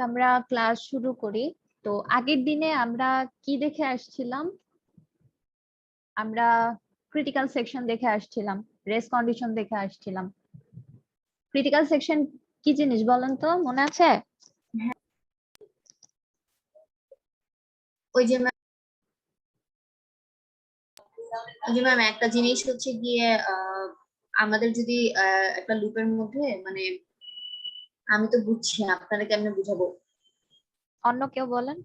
আমরা ক্লাস শুরু করি। তো আগের দিনে আমরা কি দেখে আসছিলাম? আমরা ক্রিটিক্যাল সেকশন দেখে আসছিলাম, রেস কন্ডিশন দেখে আসছিলাম। ক্রিটিক্যাল সেকশন কি জিনিস বলেন তো, মনে আছে? ওই যে ম্যাম একটা জিনিস হচ্ছে গিয়ে আমাদের যদি একটা লুপের মধ্যে মানে আমি তো বুঝছি না, আপনারা কেমনে বুঝাবো? অন্য কেউ বলেন।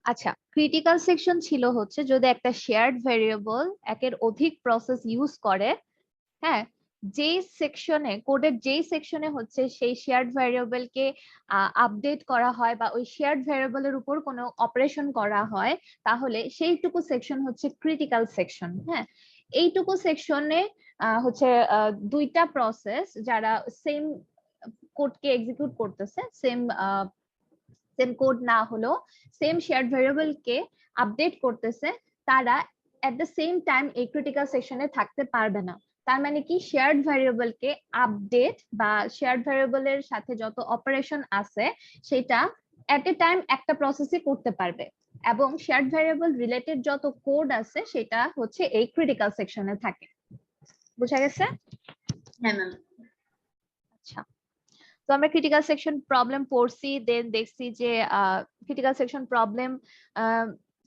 আচ্ছা, ক্রিটিক্যাল সেকশন ছিল হচ্ছে যদি একটা শেয়ার্ড ভেরিয়েবল একের অধিক প্রসেস ইউজ করে, হ্যাঁ, যেই সেকশনে কোডের যেই সেকশনে হচ্ছে সেই শেয়ার্ড ভেরিয়েবলকে আপডেট করা হয় বা ওই শেয়ার্ড ভেরিয়েবলের উপর কোনো অপারেশন করা হয়, তাহলে সেইটুকু সেকশন হচ্ছে ক্রিটিক্যাল সেকশন। হ্যাঁ, এইটুকু সেকশনে হচ্ছে দুইটা প্রসেস যারা সেম কোডকে এক্সিকিউট করতেছে, সেম সেম কোড না হলেও সেম শেয়ার্ড ভেরিয়েবলকে আপডেট করতেছে, তারা এট দ্য সেম টাইম এই ক্রিটিক্যাল সেকশনে থাকতে পারবে না। তার মানে কি, শেয়ার্ড ভেরিয়েবলকে আপডেট বা শেয়ার্ড ভেরিয়েবলের সাথে যত অপারেশন আছে সেটা এট এ টাইম একটা প্রসেসই করতে পারবে, এবং শেয়ার্ড ভেরিয়েবল রিলেটেড যত কোড আছে সেটা হচ্ছে এই ক্রিটিক্যাল সেকশনে থাকে। বুঝা গেছে? হ্যাঁ ম্যাম। আচ্ছা, তো আমরা ক্রিটিক্যাল সেকশন প্রবলেম পড়ছি, দেন দেখছি যে ক্রিটিক্যাল সেকশন প্রবলেম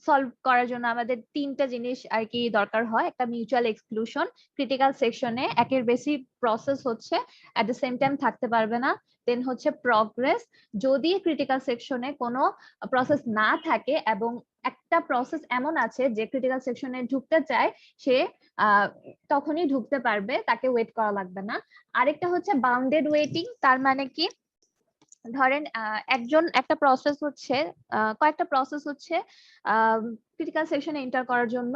সলভ করার জন্য আমাদের তিনটা জিনিস আর কি দরকার হয়। একটা মিউচুয়াল এক্সক্লুশন, ক্রিটিক্যাল সেকশনে একের বেশি প্রসেস হচ্ছে এট দ্য সেম টাইম থাকতে পারবে না। দেন হচ্ছে প্রগ্রেস, যদি ক্রিটিক্যাল সেকশনে কোনো প্রসেস না থাকে এবং একটা প্রসেস এমন আছে যে ক্রিটিক্যাল সেকশনে ঢুকতে চায়, সে তখনই ঢুকতে পারবে, তাকে ওয়েট করা লাগবে না। আরেকটা হচ্ছে বাউন্ডেড ওয়েটিং, তার মানে কি, ধরেন একটা প্রসেস হচ্ছে কয়েকটা প্রসেস হচ্ছে ক্রিটিক্যাল সেকশনে এন্টার করার জন্য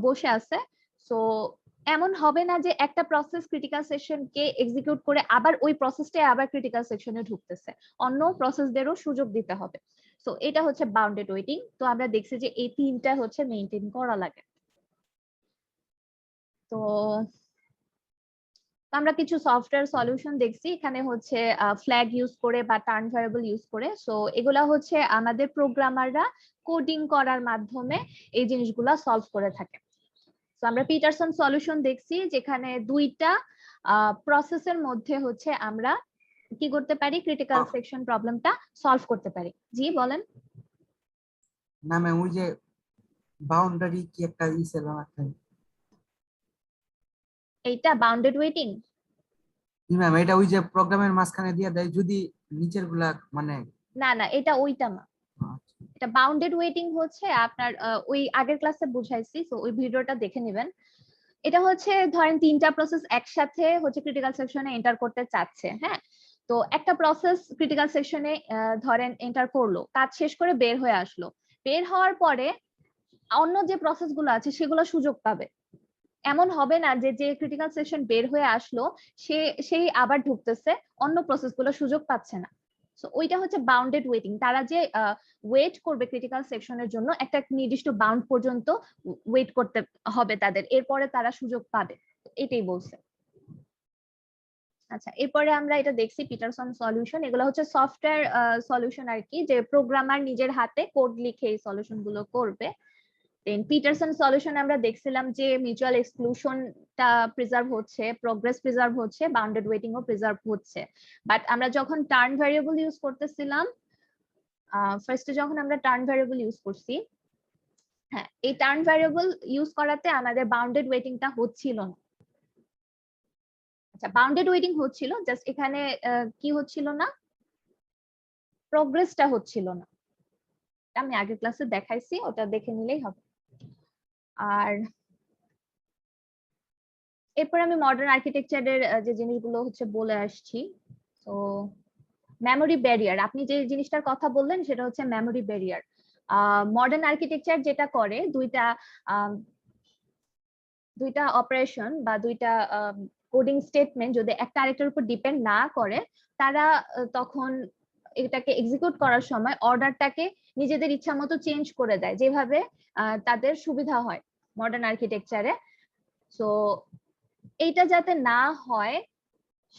বসে আছে। সো এমন হবে না যে একটা প্রসেস ক্রিটিক্যাল সেকশনকে এক্সিকিউট করে আবার ওই প্রসেসটাই আবার ক্রিটিক্যাল সেকশনে ঢুকতেছে, অন্য প্রসেসদেরও সুযোগ দিতে হবে। সো এটা হচ্ছে বাউন্ডেড ওয়েটিং। তো আমরা দেখছি যে এই তিনটা হচ্ছে মেইনটেইন করা লাগে। তো আমরা কিছু সফটওয়্যার সলিউশন দেখছি এখানে হচ্ছে ফ্ল্যাগ ইউজ করে বা টার্ন ভ্যারিয়েবল ইউজ করে। সো এগুলা হচ্ছে আমাদের প্রোগ্রামাররা কোডিং করার মাধ্যমে এই জিনিসগুলা সলভ করে থাকে। তো আমরা পিটারসন সলিউশন দেখছি যেখানে দুইটা প্রসেসের মধ্যে হচ্ছে আমরা কি করতে পারি, ক্রিটিক্যাল সেকশন প্রবলেমটা সলভ করতে পারি। জি বলেন। না ম্যাম, ওই যে বাউন্ডারি কি একটা ছিল একটা। এইটা বাউন্ডেড ওয়েটিং। ম্যাম এটা ওই যে প্রোগ্রামের মাঝখানে দিয়ে দেয় যদি নিচের গুলা মানে। না না, এটা ওইটা না। এটা বাউন্ডেড ওয়েটিং হচ্ছে আপনার ওই আগের ক্লাসে বুঝাইছি, তো ওই ভিডিওটা দেখে নেবেন। এটা হচ্ছে ধরেন তিনটা প্রসেস একসাথে হচ্ছে ক্রিটিক্যাল সেকশনে এন্টার করতে চাচ্ছে। হ্যাঁ, তো একটা প্রসেস ক্রিটিক্যাল সেকশনে ধরেন এন্টার করলো, কাজ শেষ করে বের হয়ে আসলো। বের হওয়ার পরে অন্য যে প্রসেসগুলো আছে সেগুলো সুযোগ পাবে। এমন হবে না যে যে ক্রিটিক্যাল সেকশন বের হয়ে আসলো সেই আবার ঢুকতেছে, অন্য প্রসেসগুলো সুযোগ পাচ্ছে না। সো ওইটা হচ্ছে বাউন্ডেড ওয়েটিং। তারা যে ওয়েট করবে ক্রিটিক্যাল সেকশনের জন্য একটা নির্দিষ্ট বাউন্ড পর্যন্ত ওয়েট করতে হবে তাদের, এরপরে তারা সুযোগ পাবে। এটাই বলছে। আচ্ছা, এরপরে আমরা এটা দেখছি পিটারসন সলিউশন। এগুলো হচ্ছে সফটওয়্যার সলিউশন আর কি, যে প্রোগ্রামার নিজের হাতে কোড লিখে এই সলিউশন গুলো করবে। দেন পিটারসন সলিউশন আমরা দেখছিলাম যে মিউচুয়াল এক্সক্লুশনটা প্রিজার্ভ হচ্ছে, প্রোগ্রেস প্রিজার্ভ হচ্ছে, বাউন্ডেড ওয়েটিং ও প্রিজার্ভ হচ্ছে। বাট আমরা যখন টার্ন ভ্যারিয়েবল ইউজ করতেছিলাম, ফার্স্টে যখন আমরা টার্ন ভ্যারিয়েবল ইউজ করছি, হ্যাঁ, এই টার্ন ভ্যারিয়েবল ইউজ করাতে আমাদের বাউন্ডেড ওয়েটিংটা হচ্ছিল না। আচ্ছা, বাউন্ডেড ওয়েটিং হচ্ছিল, জাস্ট এখানে কি হচ্ছিল না, প্রোগ্রেসটা হচ্ছিল না। আমি আগের ক্লাসে দেখাইছি, ওটা দেখে নিলেই হবে। আর এরপর আমি মডার্ন আর্কিটেকচারের যে জিনিসগুলো হচ্ছে বলে আসছি। তো মেমোরি ব্যারিয়ার, আপনি যে জিনিসটার কথা বললেন সেটা হচ্ছে মেমোরি ব্যারিয়ার। মডার্ন আর্কিটেকচার যেটা করে, দুইটা অপারেশন বা দুইটা কোডিং স্টেটমেন্ট যদি একটা আরেকটার উপর ডিপেন্ড না করে, তারা তখন এটাকে এক্সিকিউট করার সময় অর্ডারটাকে নিজেদের ইচ্ছা মতো চেঞ্জ করে দেয়, যেভাবে তাদের সুবিধা হয় মডার্ন আর্কিটেকচারে। সো এইটা যাতে না হয়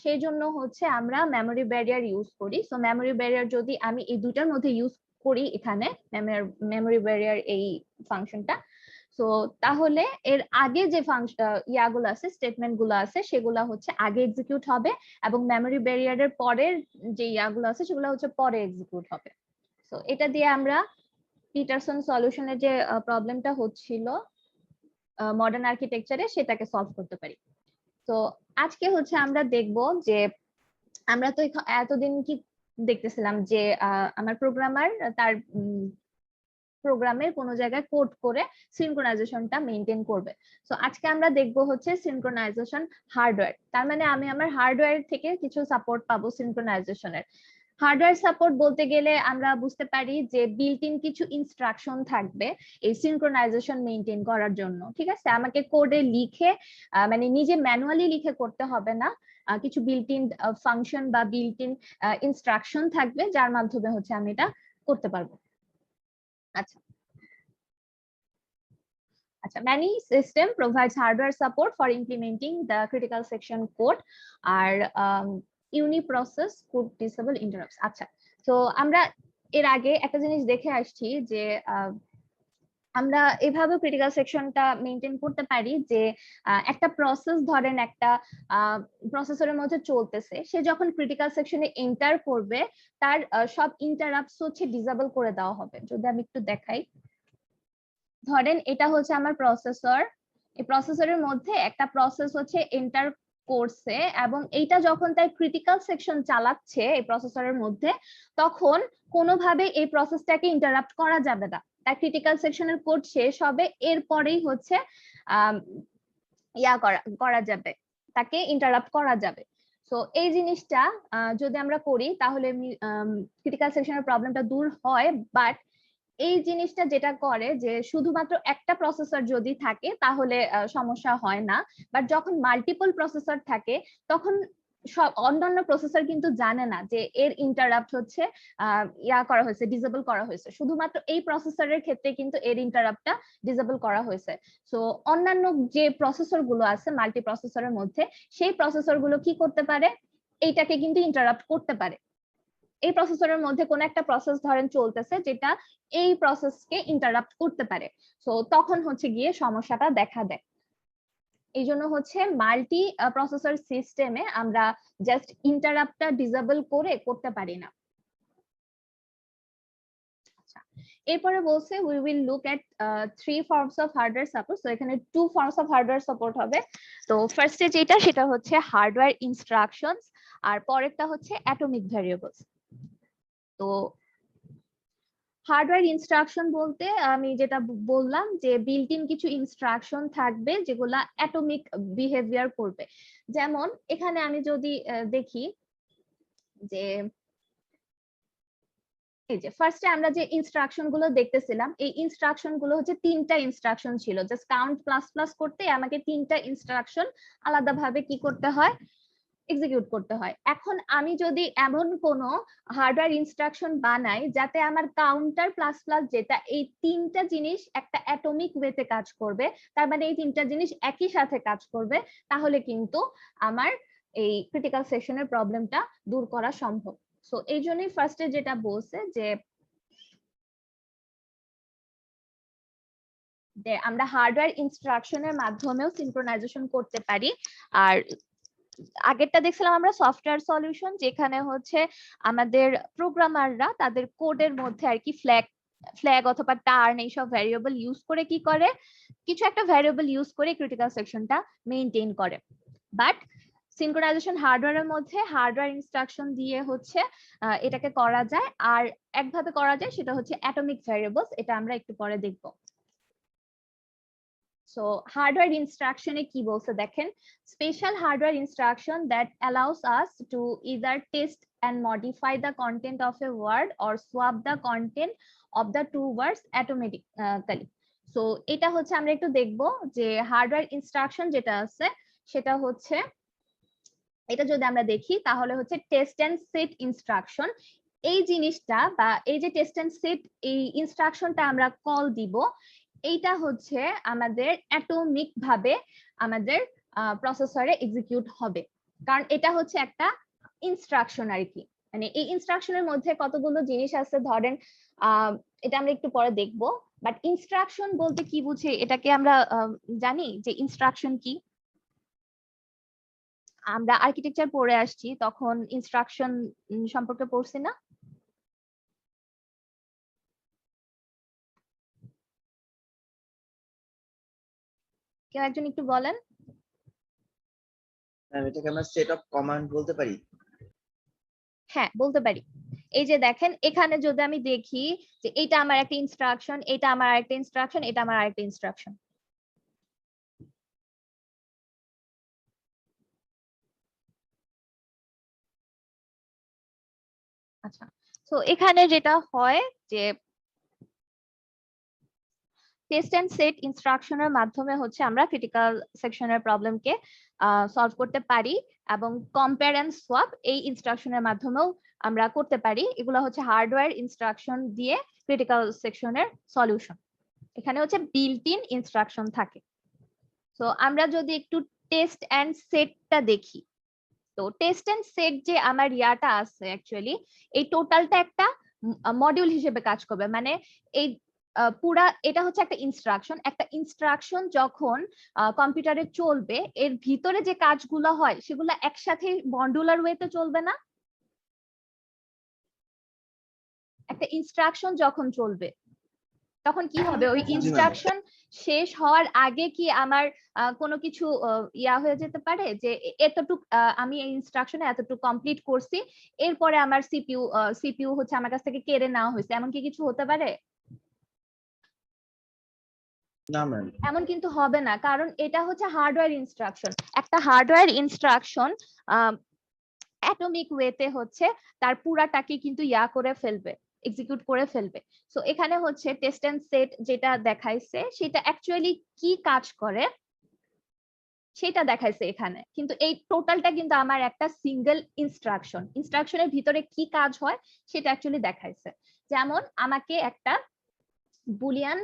সেই জন্য হচ্ছে আমরা মেমোরি ব্যারিয়ার ইউজ করি। সো মেমোরি ব্যারিয়ার যদি আমি এই দুটার মধ্যে ইউজ করি এখানে মেমোরি ব্যারিয়ার এই ফাংশনটা, সো তাহলে এর আগে যে ইয়াগুলো আছে, স্টেটমেন্ট গুলো আছে, সেগুলো হচ্ছে আগে এক্সিকিউট হবে এবং মেমোরি ব্যারিয়ারের পরের যে ইয়াগুলো আছে সেগুলো হচ্ছে পরে এক্সিকিউট হবে। সো এটা দিয়ে আমরা পিটারসন সলিউশনের যে প্রবলেমটা হচ্ছিল মডার্ন আর্কিটেকচারে সেটাকে সলভ করতে পারি। তো আজকে হচ্ছে আমরা দেখব যে আমরা তো এতদিন কি দেখতেছিলাম যে আমার প্রোগ্রামার তার প্রোগ্রামের কোন জায়গায় কোড করে সিনক্রোনাইজেশনটা মেইনটেইন করবে। সো আজকে আমরা দেখব হচ্ছে সিনক্রোনাইজেশন হার্ডওয়্যার। তার মানে আমি আমার হার্ডওয়্যার থেকে কিছু সাপোর্ট পাবো সিনক্রোনাইজেশনের। হার্ডওয়্যার সাপোর্ট বলতে গেলে আমরা বুঝতে পারি যে বিল্ট ইন কিছু ইনস্ট্রাকশন থাকবে এই সিনক্রোনাইজেশন মেইনটেইন করার জন্য। ঠিক আছে, আমাকে কোডে লিখে মানে নিজে ম্যানুয়ালি লিখে করতে হবে না, কিছু বিল্ট ইন ফাংশন বা বিল্ট ইন ইনস্ট্রাকশন থাকবে যার মাধ্যমে হচ্ছে আমি এটা করতে পারবো। আচ্ছা আচ্ছা, many system provides hardware support for implementing the critical section code R uniprocess could disable interrupts। আচ্ছা, তো আমরা এর আগে একটা জিনিস দেখে আসছি যে আমরা এভাবে ক্রিটিক্যাল সেকশনটা মেইনটেইন করতে পারি যে একটা প্রসেস ধরেন একটা প্রসেসরের মধ্যে চলতেছে, সে যখন ক্রিটিক্যাল সেকশনে এন্টার করবে তার সব ইন্টারাপ্টস হচ্ছে ডিসেবল করে দেওয়া হবে। যদি আমি একটু দেখাই, ধরেন এটা হচ্ছে আমার প্রসেসর, এই প্রসেসরের মধ্যে একটা প্রসেস হচ্ছে এন্টার করছে এবং এইটা যখন তাই ক্রিটিক্যাল সেকশন চালাচ্ছে এই প্রসেসরের মধ্যে, তখন কোনোভাবে এই প্রসেসটাকে ইন্টারাপ্ট করা যাবে না। তার ক্রিটিক্যাল সেকশনের কোড শেষ হবে, এরপরেই হচ্ছে করা যাবে, তাকে ইন্টারাপ্ট করা যাবে। সো এই জিনিসটা যদি আমরা করি তাহলে ক্রিটিক্যাল সেকশনের প্রবলেমটা দূর হয়। বাট এই জিনিসটা যেটা করে যে শুধুমাত্র একটা প্রসেসর যদি থাকে তাহলে সমস্যা হয় না, বাট যখন মাল্টিপল প্রসেসর থাকে তখন সব অন্যান্য প্রসেসর কিন্তু জানে না যে এর ইন্টারাপ্ট হচ্ছে করা হয়েছে, ডিসেবল করা হয়েছে। শুধুমাত্র এই প্রসেসরের ক্ষেত্রে কিন্তু এর ইন্টারাপ্টটা ডিসেবল করা হয়েছে। সো অন্যান্য যে প্রসেসর গুলো আছে মাল্টি প্রসেসরের মধ্যে, সেই প্রসেসর গুলো কি করতে পারে, এইটাকে কিন্তু ইন্টারাপ্ট করতে পারে। এই প্রসেসরের মধ্যে কোন একটা প্রসেস ধরেন চলতেছে যেটা এই প্রসেসকে ইন্টারাপ্ট করতে পারে, সো তখন হচ্ছে গিয়ে সমস্যাটা দেখা দেয়। এই জন্য হচ্ছে মাল্টি প্রসেসর সিস্টেমে আমরা জাস্ট ইন্টারাপ্টটা ডিসেবল করে করতে পারি না। এরপরে বলছে we will look at 3 forms of hardware support. তো এখানে 2 ফর্মস অফ হার্ডওয়্যার সাপোর্ট হবে। তো ফার্স্টে যেটা সেটা হচ্ছে হার্ডওয়্যার ইনস্ট্রাকশনস আর পরেরটা হচ্ছে অ্যাটমিক ভ্যারিয়েবলস। তো হার্ডওয়্যার ইনস্ট্রাকশন বলতে আমি যেটা বললাম যে বিল্ট ইন কিছু ইনস্ট্রাকশন থাকবে যেগুলা অ্যাটমিক বিহেভিয়ার করবে। যেমন এখানে আমি যদি দেখি যে এই যে ফার্স্টে আমরা যে ইনস্ট্রাকশন গুলো দেখতেছিলাম, এই ইনস্ট্রাকশন গুলো হচ্ছে 3টা ইনস্ট্রাকশন ছিল। জাস্ট কাউন্ট প্লাস প্লাস করতে আমাকে 3টা ইনস্ট্রাকশন আলাদাভাবে কি করতে হয়, এক্সিকিউট করতে হয়। এখন আমি যদি এমন কোন হার্ডওয়্যার ইনস্ট্রাকশন বানাই যাতে আমার কাউন্টার প্লাস প্লাস যেটা, এই 3টা জিনিস একটা অ্যাটমিক ওয়েতে কাজ করবে, তার মানে এই 3টা জিনিস একই সাথে কাজ করবে, তাহলে কিন্তু আমার এই ক্রিটিক্যাল সেকশনের প্রবলেমটা দূর করা সম্ভব। সো এই জন্যই ফার্স্টে যেটা বলছে যে আমরা হার্ডওয়্যার ইনস্ট্রাকশনের মাধ্যমেও সিনক্রোনাইজেশন করতে পারি। আর আগেরটা দেখছিলাম আমরা সফটওয়্যার সলিউশন, যেখানে হচ্ছে আমাদের প্রোগ্রামাররা তাদের কোডের মধ্যে আর কি ফ্ল্যাগ অথবা টার্ন এইসব ভ্যারিয়েবল ইউজ করে কি করে, কিছু একটা ভ্যারিয়েবল ইউজ করে ক্রিটিক্যাল সেকশনটা মেইনটেইন করে। বাট সিনক্রোনাইজেশন হার্ডওয়্যারের মধ্যে হার্ডওয়্যার ইনস্ট্রাকশন দিয়ে হচ্ছে এটাকে করা যায়। আর একভাবে করা যায় সেটা হচ্ছে অ্যাটমিক ভ্যারিয়েবলস, এটা আমরা একটু পরে দেখব। সো হার্ডওয়্যার ইনস্ট্রাকশনে কি বলছে দেখেন, special hardware instruction that allows us to either test and modify the content of a word or swap the content of the two words automatically. So এটা হচ্ছে আমরা একটু দেখব যে হার্ডওয়্যার ইনস্ট্রাকশন যেটা আছে সেটা হচ্ছে, এটা যদি আমরা দেখি তাহলে হচ্ছে টেস্ট এন্ড সেট ইনস্ট্রাকশন। এই জিনিসটা বা এই যে টেস্ট এন্ড সেট এই ইনস্ট্রাকশনটা আমরা কল দিব, এইটা হচ্ছে আমাদের অ্যাটমিক ভাবে আমাদের প্রসেসরে এক্সিকিউট হবে, কারণ এটা হচ্ছে একটা ইনস্ট্রাকশন আর কি। মানে এই ইনস্ট্রাকশনের মধ্যে কতগুলো জিনিস আছে, ধরেন এটা আমরা একটু পরে দেখবো, বাট ইনস্ট্রাকশন বলতে কি বুঝি এটাকে আমরা জানি যে ইনস্ট্রাকশন কি। আমরা আর্কিটেকচার পড়ে আসছি, তখন ইনস্ট্রাকশন সম্পর্কে পড়ছি না? কেউ একজন একটু বলেন। এটাকে আমরা সেট অফ কমান্ড বলতে পারি। হ্যাঁ, বলতে পারি। এই যে দেখেন, এখানে যদি আমি দেখি যে এটা আমার একটা ইনস্ট্রাকশন, এটা আমার আরেকটা ইনস্ট্রাকশন, এটা আমার আরেকটা ইনস্ট্রাকশন। আচ্ছা, তো এখানে যেটা হয় যে টেস্ট এন্ড সেট ইনস্ট্রাকশনের মাধ্যমে হচ্ছে আমরা ক্রিটিক্যাল সেকশনের প্রবলেমকে সলভ করতে পারি, এবং কম্পেয়ার এন্ড সোয়াপ এই ইনস্ট্রাকশনের মাধ্যমেও আমরা করতে পারি। এগুলো হচ্ছে হার্ডওয়্যার ইনস্ট্রাকশন দিয়ে ক্রিটিক্যাল সেকশনের সলিউশন। এখানে হচ্ছে বিল্ট ইন ইনস্ট্রাকশন থাকে। তো আমরা যদি একটু টেস্ট এন্ড সেটটা দেখি, তো টেস্ট এন্ড সেট যে আমার ইয়াটা আছে অ্যাকচুয়ালি, এই টোটালটা একটা মডিউল হিসেবে কাজ করবে। মানে এই পুরা এটা হচ্ছে একটা ইনস্ট্রাকশন। একটা ইনস্ট্রাকশন যখন কম্পিউটারে চলবে, এর ভিতরে যে কাজগুলো হয় সেগুলো একসাথে মডিউলার ওয়েতে চলবে না। একটা ইনস্ট্রাকশন যখন চলবে তখন কি হবে, ওই ইনস্ট্রাকশন শেষ হওয়ার আগে কি আমার কোনো কিছু ইয়া হয়ে যেতে পারে যে এতটুক আমি এই ইনস্ট্রাকশনে এতটুকু কমপ্লিট করছি, এরপরে আমার সিপিইউ হচ্ছে আমার কাছ থেকে কেড়ে নেওয়া হয়েছে, এমন কি কিছু হতে পারে? না ম্যাম, এমন কিন্তু হবে না, কারণ এটা হচ্ছে হার্ডওয়্যার ইনস্ট্রাকশন। একটা হার্ডওয়্যার ইনস্ট্রাকশন অ্যাটমিক ওয়েতে হচ্ছে তার পুরাটাকে কিন্তু ইয়া করে ফেলবে, এক্সিকিউট করে ফেলবে। সো এখানে হচ্ছে টেস্ট এন্ড সেট যেটা দেখাইছে সেটা অ্যাকচুয়ালি কি কাজ করে সেটা দেখাইছে এখানে, কিন্তু এই টোটালটা কিন্তু আমার একটা সিঙ্গেল ইনস্ট্রাকশন। ইনস্ট্রাকশনের ভিতরে কি কাজ হয় সেটা অ্যাকচুয়ালি দেখাইছে। যেমন আমাকে একটা বুলিয়ান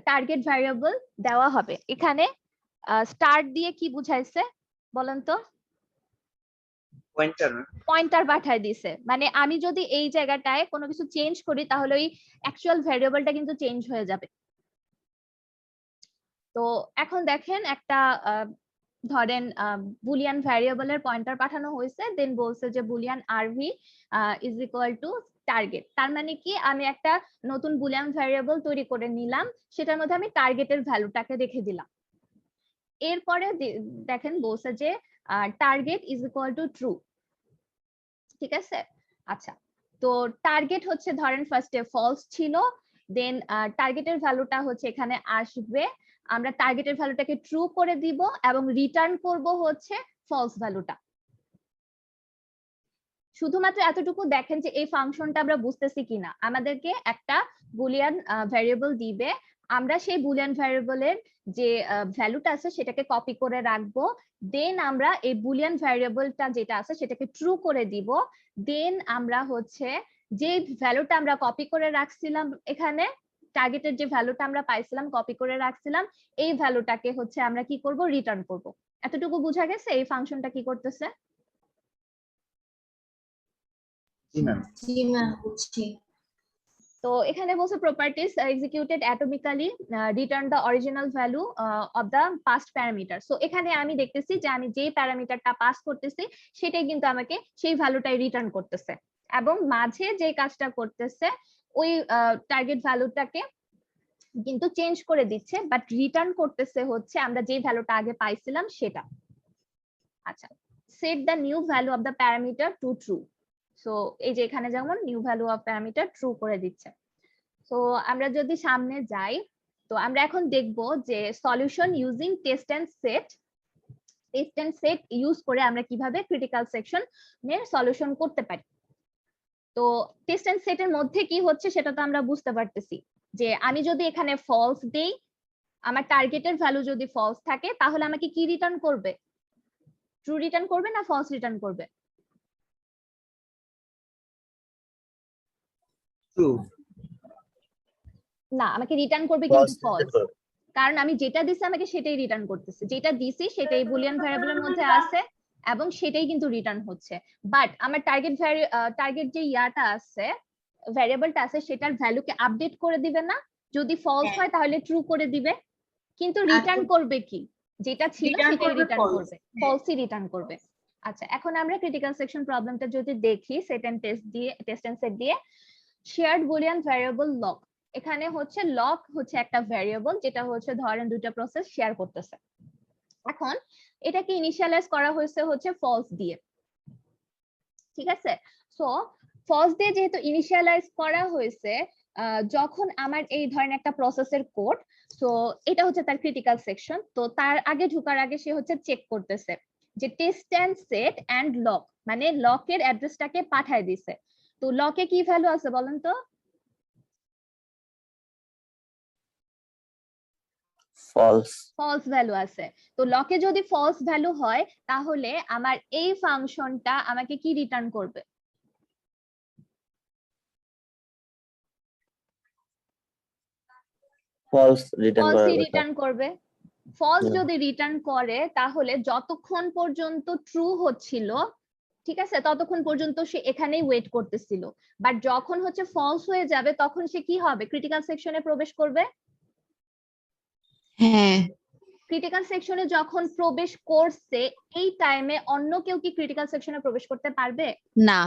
টার্গেট ভ্যারিয়েবল দেওয়া হবে, এখানে স্টার্ট দিয়ে কি বুঝাইছে বলেন তো? পয়েন্টার। পয়েন্টার পাঠায় দিছে, মানে আমি যদি এই জায়গাটায় কোনো কিছু চেঞ্জ করি তাহলে ওই অ্যাকচুয়াল ভ্যারিয়েবলটা কিন্তু চেঞ্জ হয়ে যাবে। তো এখন দেখেন একটা ধরেন বুলিয়ান ভ্যারিয়েবলের পয়েন্টার পাঠানো হয়েছে, দেন বলছে যে boolean RV is equal to target. তার মানে কি, আমি একটা নতুন বুলিয়ান ভ্যারিয়েবল তৈরি করে নিলাম, সেটার মধ্যে আমি টার্গেটের ভ্যালুটাকে রেখে দিলাম। এরপরে দেখেন বলছে যে target is equal two true. ঠিক আছে, আচ্ছা। তো টার্গেট হচ্ছে ধরেন ফার্স্টে ফলস ছিল, দেন টার্গেটের ভ্যালুটা হচ্ছে এখানে আসবে, আমরা টার্গেটের ভ্যালুটাকে ট্রু করে দিব এবং রিটার্ন করব হচ্ছে ফলস ভ্যালুটা। শুধুমাত্র এতটুকু দেখেন যে এই ফাংশনটা আমরা বুঝতেছি কিনা। আমাদেরকে একটা বুলিয়ান ভ্যারিয়েবল দিবে, আমরা সেই বুলিয়ান ভ্যারিয়েবলের যে ভ্যালুটা আছে সেটাকে কপি করে রাখবো, দেন আমরা এই বুলিয়ান ভ্যারিয়েবলটা যেটা আছে সেটাকে ট্রু করে দিব, দেন আমরা হচ্ছে যে ভ্যালুটা আমরা কপি করে রাখছিলাম, এখানে টার্গেটের যে ভ্যালুটা আমরা পাইছিলাম কপি করে রাখছিলাম, এই ভ্যালুটাকে হচ্ছে আমরা কি করব, রিটার্ন করব। এতটুকু বোঝা গেছে এই ফাংশনটা কি করতেছে? জি ম্যাম। জি ম্যাম, বুঝছি। তো এখানে বলছে properties executed atomically return the original value of the passed parameter. So এখানে আমি দেখতেছি যে আমি যে প্যারামিটারটা পাস করতেছি সেটাই কিন্তু আমাকে সেই ভ্যালুটাই রিটার্ন করতেছে, এবং মাঝে যে কাজটা করতেছে ওই টার্গেট ভ্যালুটাকে কিন্তু চেঞ্জ করে দিচ্ছে, বাট রিটার্ন করতেছে হচ্ছে আমরা যে ভ্যালুটা আগে পাইছিলাম সেটা। আচ্ছা, set the new value of the parameter to true. So এই যে এখানে যেমন new value of parameter true করে দিচ্ছে। তো আমরা যদি সামনে যাই, তো আমরা এখন দেখব যে solution using test and set. Test and set use করে আমরা কিভাবে ক্রিটিক্যাল সেকশনের সলিউশন করতে পারি। তো টেস্ট এন্ড সেটের মধ্যে কি হচ্ছে সেটা তো আমরা বুঝতে পারতেছি, যে আমি যদি এখানে ফলস দেই, আমার টার্গেটের ভ্যালু যদি ফলস থাকে তাহলে আমাকে কি রিটার্ন করবে? ট্রু রিটার্ন করবে না ফলস রিটার্ন করবে? ট্রু। না, আমাকে রিটার্ন করবে কিন্তু ফলস। কারণ আমি যেটা দিছি আমাকে সেটাই রিটার্ন করতেছে, যেটা দিছি সেটাই বুলিয়ান ভ্যারিয়েবলের মধ্যে আছে এবং সেটাই কিন্তু রিটার্ন হচ্ছে। বাট আমার টার্গেট যে ইয়াটা আছে, ভ্যারিয়েবলটা আছে, সেটার ভ্যালুকে আপডেট করে দিবে না। যদি ফলস হ্যাঁ। হয় তাহলে ট্রু করে দিবে, কিন্তু রিটার্ন করবে কি, যেটা ছিল Return সেটাই করবে রিটার্ন false, করবে, হ্যাঁ। ফলসই রিটার্ন করবে। আচ্ছা, এখন আমরা ক্রিটিক্যাল সেকশন প্রবলেমটা যদি দেখি সেট এন্ড সেট দিয়ে শেয়ার্ড বুলিয়ান ভ্যারিয়েবল লক। এখানে হচ্ছে লক হচ্ছে একটা ভ্যারিয়েবল যেটা হচ্ছে ধরেন দুইটা প্রসেস শেয়ার করতেছে। এখন এটাকে ইনিশিয়ালাইজ করা হয়েছে হচ্ছে ফলস দিয়ে, ঠিক আছে। সো ফলস দিয়ে যেহেতু ইনিশিয়ালাইজ করা হয়েছে, যখন আমার এই ধরেন একটা প্রসেসের কোড, তো এটা হচ্ছে তার ক্রিটিক্যাল সেকশন, তো তার আগে ঢোকার আগে সে হচ্ছে চেক করতেছে যে test and set and lock, মানে লকের অ্যাড্রেসটাকে পাঠায় দিছে। তো লকে কি ভ্যালু আছে বলেন তো? ফলস। ফলস ভ্যালু আছে। তো লকে যদি ফলস ভ্যালু হয় তাহলে আমার এই ফাংশনটা আমাকে কি রিটার্ন করবে? ফলস রিটার্ন ফলসই করার কথা। রিটার্ন করবে। ফলস হুম। যদি রিটার্ন করে তাহলে যতক্ষণ পর্যন্ত ট্রু হচ্ছিল, ঠিক আছে, ততক্ষণ পর্যন্ত সে এখানেই ওয়েট করতেছিল। বাট যখন হচ্ছে ফলস হয়ে যাবে তখন সে কি হবে? ক্রিটিক্যাল সেকশনে প্রবেশ করবে। হ্যাঁ। ক্রিটিক্যাল সেকশনে যখন প্রবেশ করছে এই টাইমে অন্য কেউ কি ক্রিটিক্যাল সেকশনে প্রবেশ করতে পারবে? না,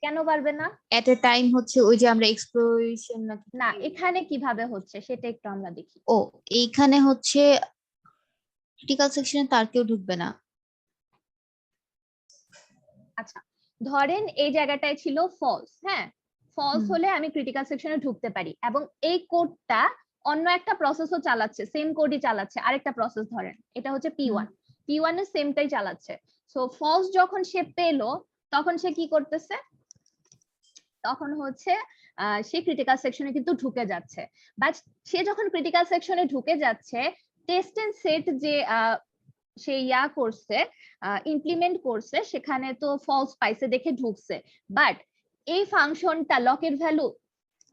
কেন পারবে না? এট এ টাইম হচ্ছে ওই যে আমরা এক্সপ্লোরেশন না, এখানে কিভাবে হচ্ছে সেটা একটু আমরা দেখি। ও এইখানে হচ্ছে ক্রিটিক্যাল সেকশনে তার কেউ ঢুকবে না। আচ্ছা, ধরেন এই জায়গাটায় ছিল ফলস, হ্যাঁ, ফলস হুম। হলে আমি ক্রিটিক্যাল সেকশনে ঢুকতে পারি এবং এই কোডটা অন্য একটা প্রসেসও চালাচ্ছে, সেম কোডই চালাচ্ছে আরেকটা প্রসেস, ধরেন এটা হচ্ছে P1 এর সেমটাই চালাচ্ছে। সো ফলস যখন সে পেলো তখন সে কি করতেছে? তখন হচ্ছে সে ক্রিটিক্যাল সেকশনে কিন্তু ঢুকে যাচ্ছে। বাট সে যখন ক্রিটিক্যাল সেকশনে ঢুকে যাচ্ছে, টেস্ট এন্ড সেট যে সে করছে, ইমপ্লিমেন্ট করছে, সেখানে তো ফলস পাইছে দেখে ঢুকছে। বাট এই ফাংশনটা লকের ভ্যালু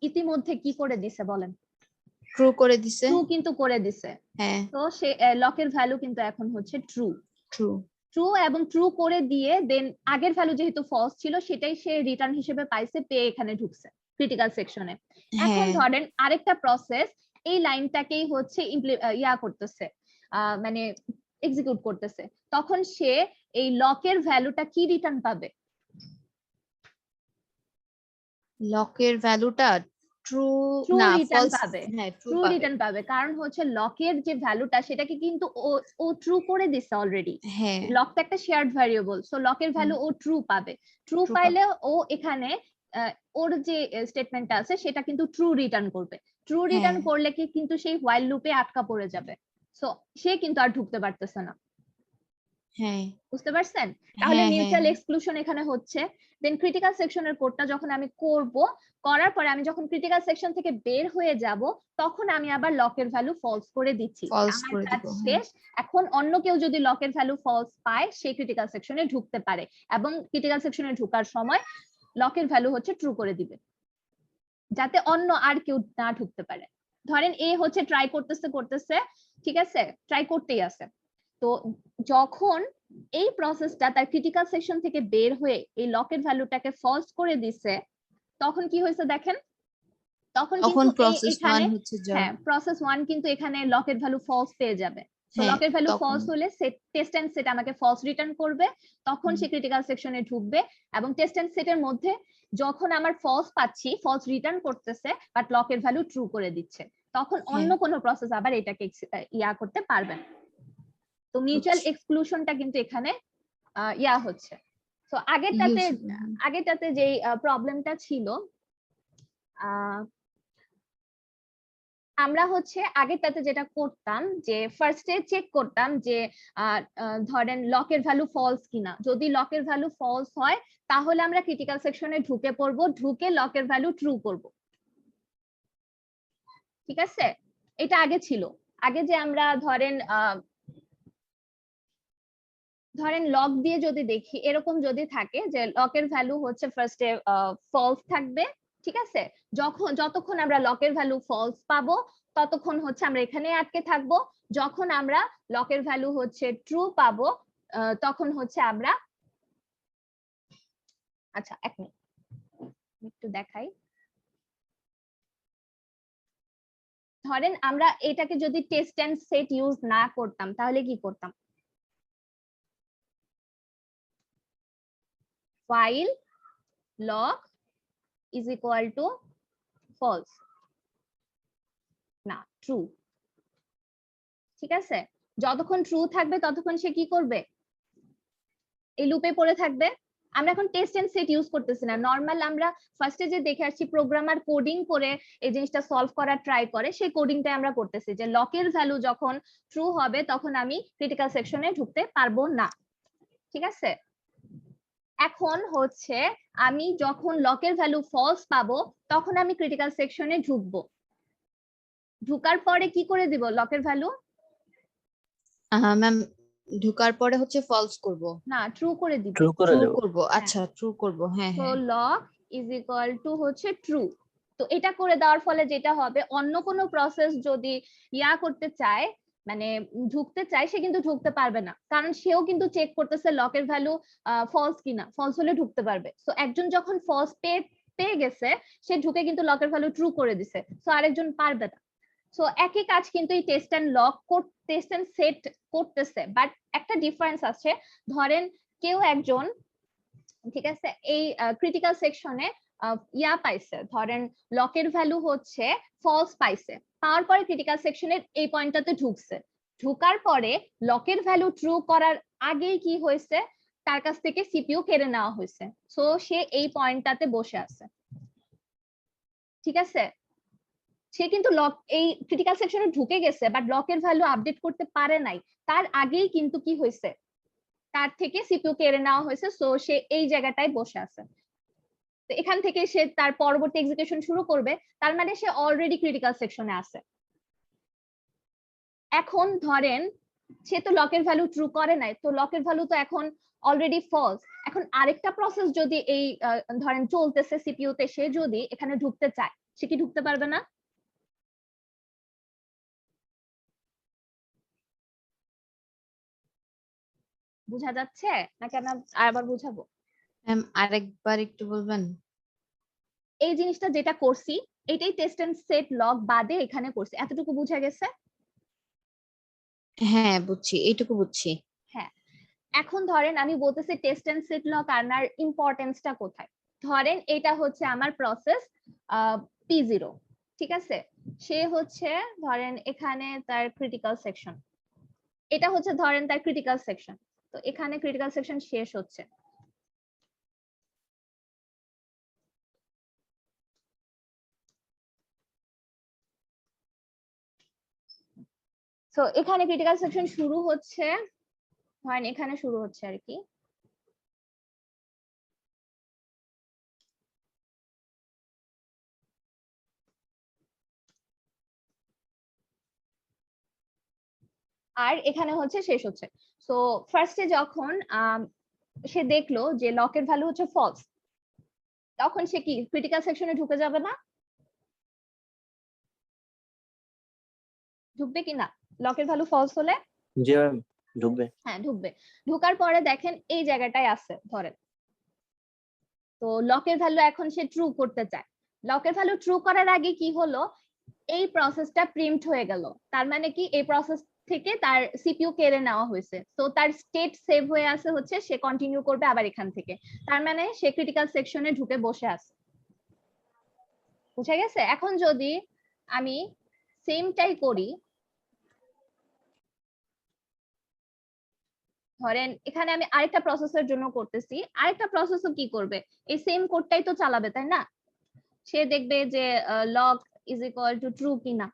ইতিমধ্যে কি করে দিছে বলেন? ট্রু করে দিছে। ট্রু কিন্তু করে দিছে। হ্যাঁ, তো সে লকের ভ্যালু কিন্তু এখন হচ্ছে ট্রু। ট্রু। ট্রু এবং ট্রু করে দিয়ে দেন আগের ভ্যালু যেহেতু ফলস ছিল সেটাই সে রিটার্ন হিসেবে পাইছে, পেয়ে এখানে ঢুকছে ক্রিটিক্যাল সেকশনে। এখন হ্যাঁ, ধরেন আরেকটা প্রসেস এই লাইনটাকেই হচ্ছে করতেছে, মানে এক্সিকিউট করতেছে, তখন সে এই লকের ভ্যালুটা কি রিটার্ন পাবে? লকের ভ্যালুটা ট্রু ট্রু না রিটার্ন ফলস। পাবে। হ্যাঁ, ট্রু ট্রু পাবে। রিটার্ন পাবে, কারণ হচ্ছে লকের যে ভ্যালুটা সেটাকে কিন্তু ও ট্রু করে দিছে অলরেডি। হ্যাঁ, লক তো একটা শেয়ার্ড ভ্যারিয়েবল, সো লকের ভ্যালু ও ট্রু পাবে। ট্রু True পাইলে ও এখানে ওর যে স্টেটমেন্টটা আছে সেটা কিন্তু ট্রু রিটার্ন করবে। ট্রু রিটার্ন হ্যাঁ। করলে কি কিন্তু সেই হোয়াইল লুপে আটকা পড়ে যাবে, সো সে কিন্তু আর ঢুকতে পারতেছে না। হ্যাঁ, বুঝতে পারছেন? তাহলে হ্যাঁ, মিউচুয়াল হ্যাঁ। এক্সক্লুশন এখানে হচ্ছে। দেন ক্রিটিক্যাল সেকশনের কোডটা যখন আমি করব, করার পরে আমি যখন ক্রিটিক্যাল সেকশন থেকে বের হয়ে যাব তখন আমি আবার লকের ভ্যালু ফলস করে দিচ্ছি। ফলস আমার করে কাজ দিব। হ্যাঁ। শেষ। এখন অন্য কেউ যদি লকের ভ্যালু ফলস পায় সে ক্রিটিক্যাল সেকশনে ঢুকতে পারে এবং ক্রিটিক্যাল সেকশনে ঢোকার সময় লকের ভ্যালু হচ্ছে ট্রু করে দিবে, যাতে অন্য আর কেউ না ঢুকতে পারে। ধরেন এ হচ্ছে ট্রাই করতেছে, ঠিক আছে, ট্রাই করতেই আছে। তো যখন এই প্রসেসটা তার ক্রিটিক্যাল সেকশন থেকে বের হয়ে এই লকের ভ্যালুটাকে ফলস করে দিছে, তখন কি হয়েছে দেখেন? তখন কিন্তু প্রসেস 1 এখানে, হচ্ছে হ্যাঁ, প্রসেস 1 কিন্তু এখানে লকের ভ্যালু ফলস পেয়ে যাবে। তো হ্যাঁ, লকের ভ্যালু তখন ফলস হলে সেট টেস্ট এন্ড সেট আমাকে ফলস রিটার্ন করবে, তখন সে ক্রিটিক্যাল সেকশনে ঢুকবে এবং টেস্ট এন্ড সেটের মধ্যে যখন আমার ফলস পাচ্ছি, ফলস রিটার্ন করতেছে বাট লকের ভ্যালু ট্রু করে দিচ্ছে, তখন অন্য কোনো প্রসেস আবার এটাকে করতে পারবে না। তো মিউচুয়াল এক্সক্লুশনটা কিন্তু এখানে হচ্ছে। তো আগেরটাতে যে প্রবলেমটা ছিল, আমরা হচ্ছে আগেরটাতে যেটা করতাম যে ফার্স্টে চেক করতাম যে ধরেন লকের ভ্যালু ফলস কিনা। যদি লকের ভ্যালু ফলস হয় তাহলে আমরা ক্রিটিক্যাল সেকশনে ঢুকে পড়বো, ঢুকে লকের ভ্যালু ট্রু করব, ঠিক আছে? এটা আগে ছিল। আগে যে আমরা ধরেন লক দিয়ে যদি দেখি, এরকম যদি থাকে যে লকের ভ্যালু হচ্ছে ফার্স্টে ফলস থাকবে, ঠিক আছে, যতক্ষণ আমরা লকের ভ্যালু ফলস পাবো ততক্ষণ হচ্ছে আমরা এখানে আটকে থাকবো। যখন আমরা লকের ভ্যালু হচ্ছে ট্রু পাবো তখন হচ্ছে আমরা, আচ্ছা এক মিনিট একটু দেখাই। ধরেন আমরা এটাকে যদি টেস্ট এন্ড সেট ইউজ না করতাম তাহলে কি করতাম? File lock is equal to false, না ট্রু। ঠিক আছে, যতক্ষণ ট্রু থাকবে ততক্ষণ সে কি করবে? এই লুপে পড়ে থাকবে। আমরা এখন টেস্ট এন্ড সেট ইউজ করতেছি না, নরমাল আমরা ফার্স্টে যে দেখে আসছি প্রোগ্রামার কোডিং করে এই জিনিসটা সলভ করার ট্রাই করে, সেই কোডিংটা আমরা করতেছি যে লকের ভ্যালু যখন ট্রু হবে তখন আমি ক্রিটিক্যাল সেকশনে ঢুকতে পারবো না। ঠিক আছে, এখন হচ্ছে আমি যখন লকের ভ্যালু ফলস পাবো তখন আমি ক্রিটিক্যাল সেকশনে ঢুকবো। ঢুকার পরে কি করে দিব লকের ভ্যালু? ম্যাম ঢোকার পরে হচ্ছে ফলস করব, না ট্রু করে দিব। ট্রু করে ট্রু দেব। করব, আচ্ছা ট্রু করব, হ্যাঁ তো হ্যাঁ। লক ইজ ইকুয়াল টু হচ্ছে ট্রু। তো এটা করে দেওয়ার ফলে যেটা হবে, অন্য কোনো প্রসেস যদি ইয়া করতে চায় মানে ঢুকতে চায় সে কিন্তু ঢুকতে পারবে না, কারণ সেও কিন্তু চেক করতেছে লকের ভ্যালু ফলস কিনা। ফলস হলে ঢুকতে পারবে। সো একজন যখন ফলস পেয়ে গেছে সে ঢুকে কিন্তু লকের ভ্যালু ট্রু করে দিছে, সো আরেকজন পারবে না। সো একই কাজ কিন্তু এই test and lock test and set করতেছে, বাট একটা ডিফারেন্স আছে। ধরেন কেউ একজন, ঠিক আছে, এই ক্রিটিক্যাল সেকশনে ইয়া পাইছে, ধরেন লকের ভ্যালু হচ্ছে ফলস পাইছে, পাওয়ার পরে ক্রিটিক্যাল সেকশনের এই পয়েন্টটাতে ঢুকছে। ঢুকার পরে লকের ভ্যালু ট্রু করার আগেই কি হয়েছে, তার কাছ থেকে সিপিইউ কেড়ে নেওয়া হয়েছে, সো সে এই পয়েন্টটাতে বসে আছে। ঠিক আছে, সে কিন্তু লক এই ক্রিটিক্যাল সেকশনে ঢুকে গেছে বাট লকের ভ্যালু আপডেট করতে পারে নাই, তার আগেই কিন্তু কি হয়েছে, তার থেকে সিপিইউ কেড়ে নেওয়া হয়েছে, সো সে এই জায়গাটায় বসে আছে। তো এখান থেকে সে তার পরবর্তী এক্সিকিউশন শুরু করবে, তার মানে সে অলরেডি ক্রিটিক্যাল সেকশনে আছে। এখন ধরেন সে তো লকের ভ্যালু ট্রু করে নাই, তো লকের ভ্যালু তো এখন অলরেডি ফলস। এখন আরেকটা প্রসেস যদি এই ধরেন চলতেছে সিপিইউ তে, সে যদি এখানে ঢুকতে চায় সে কি ঢুকতে পারবে না? বুঝা যাচ্ছে নাকি আমি আরেকবার বুঝাবো? ম্যাম আরেকবার একটু বলবেন? এই জিনিসটা যেটা করছি এটাই টেস্ট এন্ড সেট লক বাদে এখানে করছি, এতটুকু বুঝা গেছে? হ্যাঁ বুঝছি, এইটুকু বুঝছি। হ্যাঁ, এখন ধরেন আমি বলতেছি টেস্ট এন্ড সেট লক আনার ইম্পর্টেন্সটা কোথায়। ধরেন এটা হচ্ছে আমার প্রসেস P0, ঠিক আছে, সে হচ্ছে ধরেন এখানে তার ক্রিটিক্যাল সেকশন, এটা হচ্ছে ধরেন তার ক্রিটিক্যাল সেকশন। তো এখানে ক্রিটিক্যাল সেকশন শেষ হচ্ছে, তো এখানে ক্রিটিক্যাল সেকশন শুরু হচ্ছে, ধরেন এখানে শুরু হচ্ছে আর কি। আর এখানে হচ্ছে শেষ হচ্ছে। সো ফার্স্টে যখন সে দেখলো যে লকের ভ্যালু হচ্ছে ফলস, তখন সে কি ক্রিটিক্যাল সেকশনে ঢুকে যাবে না? ঢুকবে কি না লকের ভ্যালু ফলস হলে? জি ম্যাম, ঢুকবে। হ্যাঁ ঢুকবে। ঢুকার পরে দেখেন এই জায়গাটায় আছে ধরেন, তো লকের ভ্যালু এখন সে ট্রু করতে চায়। লকের ভ্যালু ট্রু করার আগে কি হলো, এই প্রসেসটা প্রিম্পট হয়ে গেল, তার মানে কি এই প্রসেস থেকে তার সিপিইউ কেড়ে নেওয়া হয়েছে, তো তার স্টেট সেভ হয়ে আছে হচ্ছে সে কন্টিনিউ করবে আবার এখান থেকে, তার মানে সে ক্রিটিক্যাল সেকশনে ঢুকে বসে আছে। বুঝা গেছে? এখন যদি আমি সেমটাই করি, ধরেন এখানে আমি আরেকটা প্রসেসের জন্য করতেছি, আরেকটা প্রসেসও কি করবে, এই সেম কোডটাই তো চালাবে, তাই না? সে দেখবে যে lock is equal two true কিনা।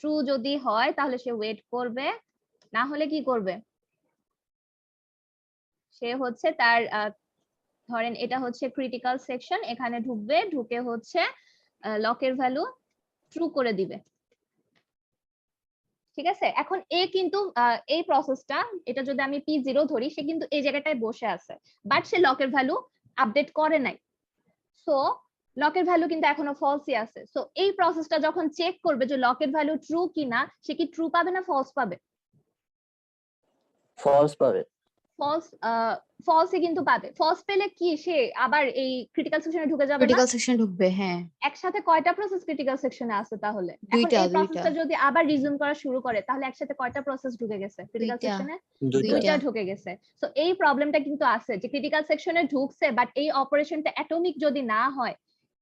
ট্রু যদি হয় তাহলে সে ওয়েট করবে, না হলে কি করবে, সে হচ্ছে তার ধরেন এটা হচ্ছে ক্রিটিক্যাল সেকশন, এখানে ঢুকবে, ঢুকে হচ্ছে লকের ভ্যালু ট্রু করে দিবে। ঠিক আছে, এখন এ কিন্তু এই প্রসেসটা, এটা যদি আমি P0 ধরি, সে কিন্তু এই জায়গাটায় বসে আছে, বাট সে লকের ভ্যালু আপডেট করে নাই। সো লকের ভ্যালু কিন্তু এখনো ফলসই আছে। সো এই প্রসেসটা যখন চেক করবে যে লকের ভ্যালু ট্রু কিনা, সে কি ট্রু পাবে না ফলস পাবে? ফলস পাবে। ফলস, ফলসই কিন্তু পাবে। ফলস পেলে কি সে আবার এই ক্রিটিক্যাল সেকশনে ঢুকে যাবে না? ক্রিটিক্যাল সেকশন ঢুকবে, হ্যাঁ। একসাথে কয়টা প্রসেস ক্রিটিক্যাল সেকশনে আছে তাহলে? এখন দুইটা, এই দুইটা। প্রসেসটা যদি আবার রিজিউম করা শুরু করে তাহলে একসাথে কয়টা প্রসেস ঢুকে গেছে ক্রিটিক্যাল দুইটা। সেকশনে? দুইটা। দুইটা ঢুকে গেছে। সো এই প্রবলেমটা কিন্তু আছে যে ক্রিটিক্যাল সেকশনে ঢুকছে বাট এই অপারেশনটা অ্যাটমিক যদি না হয়,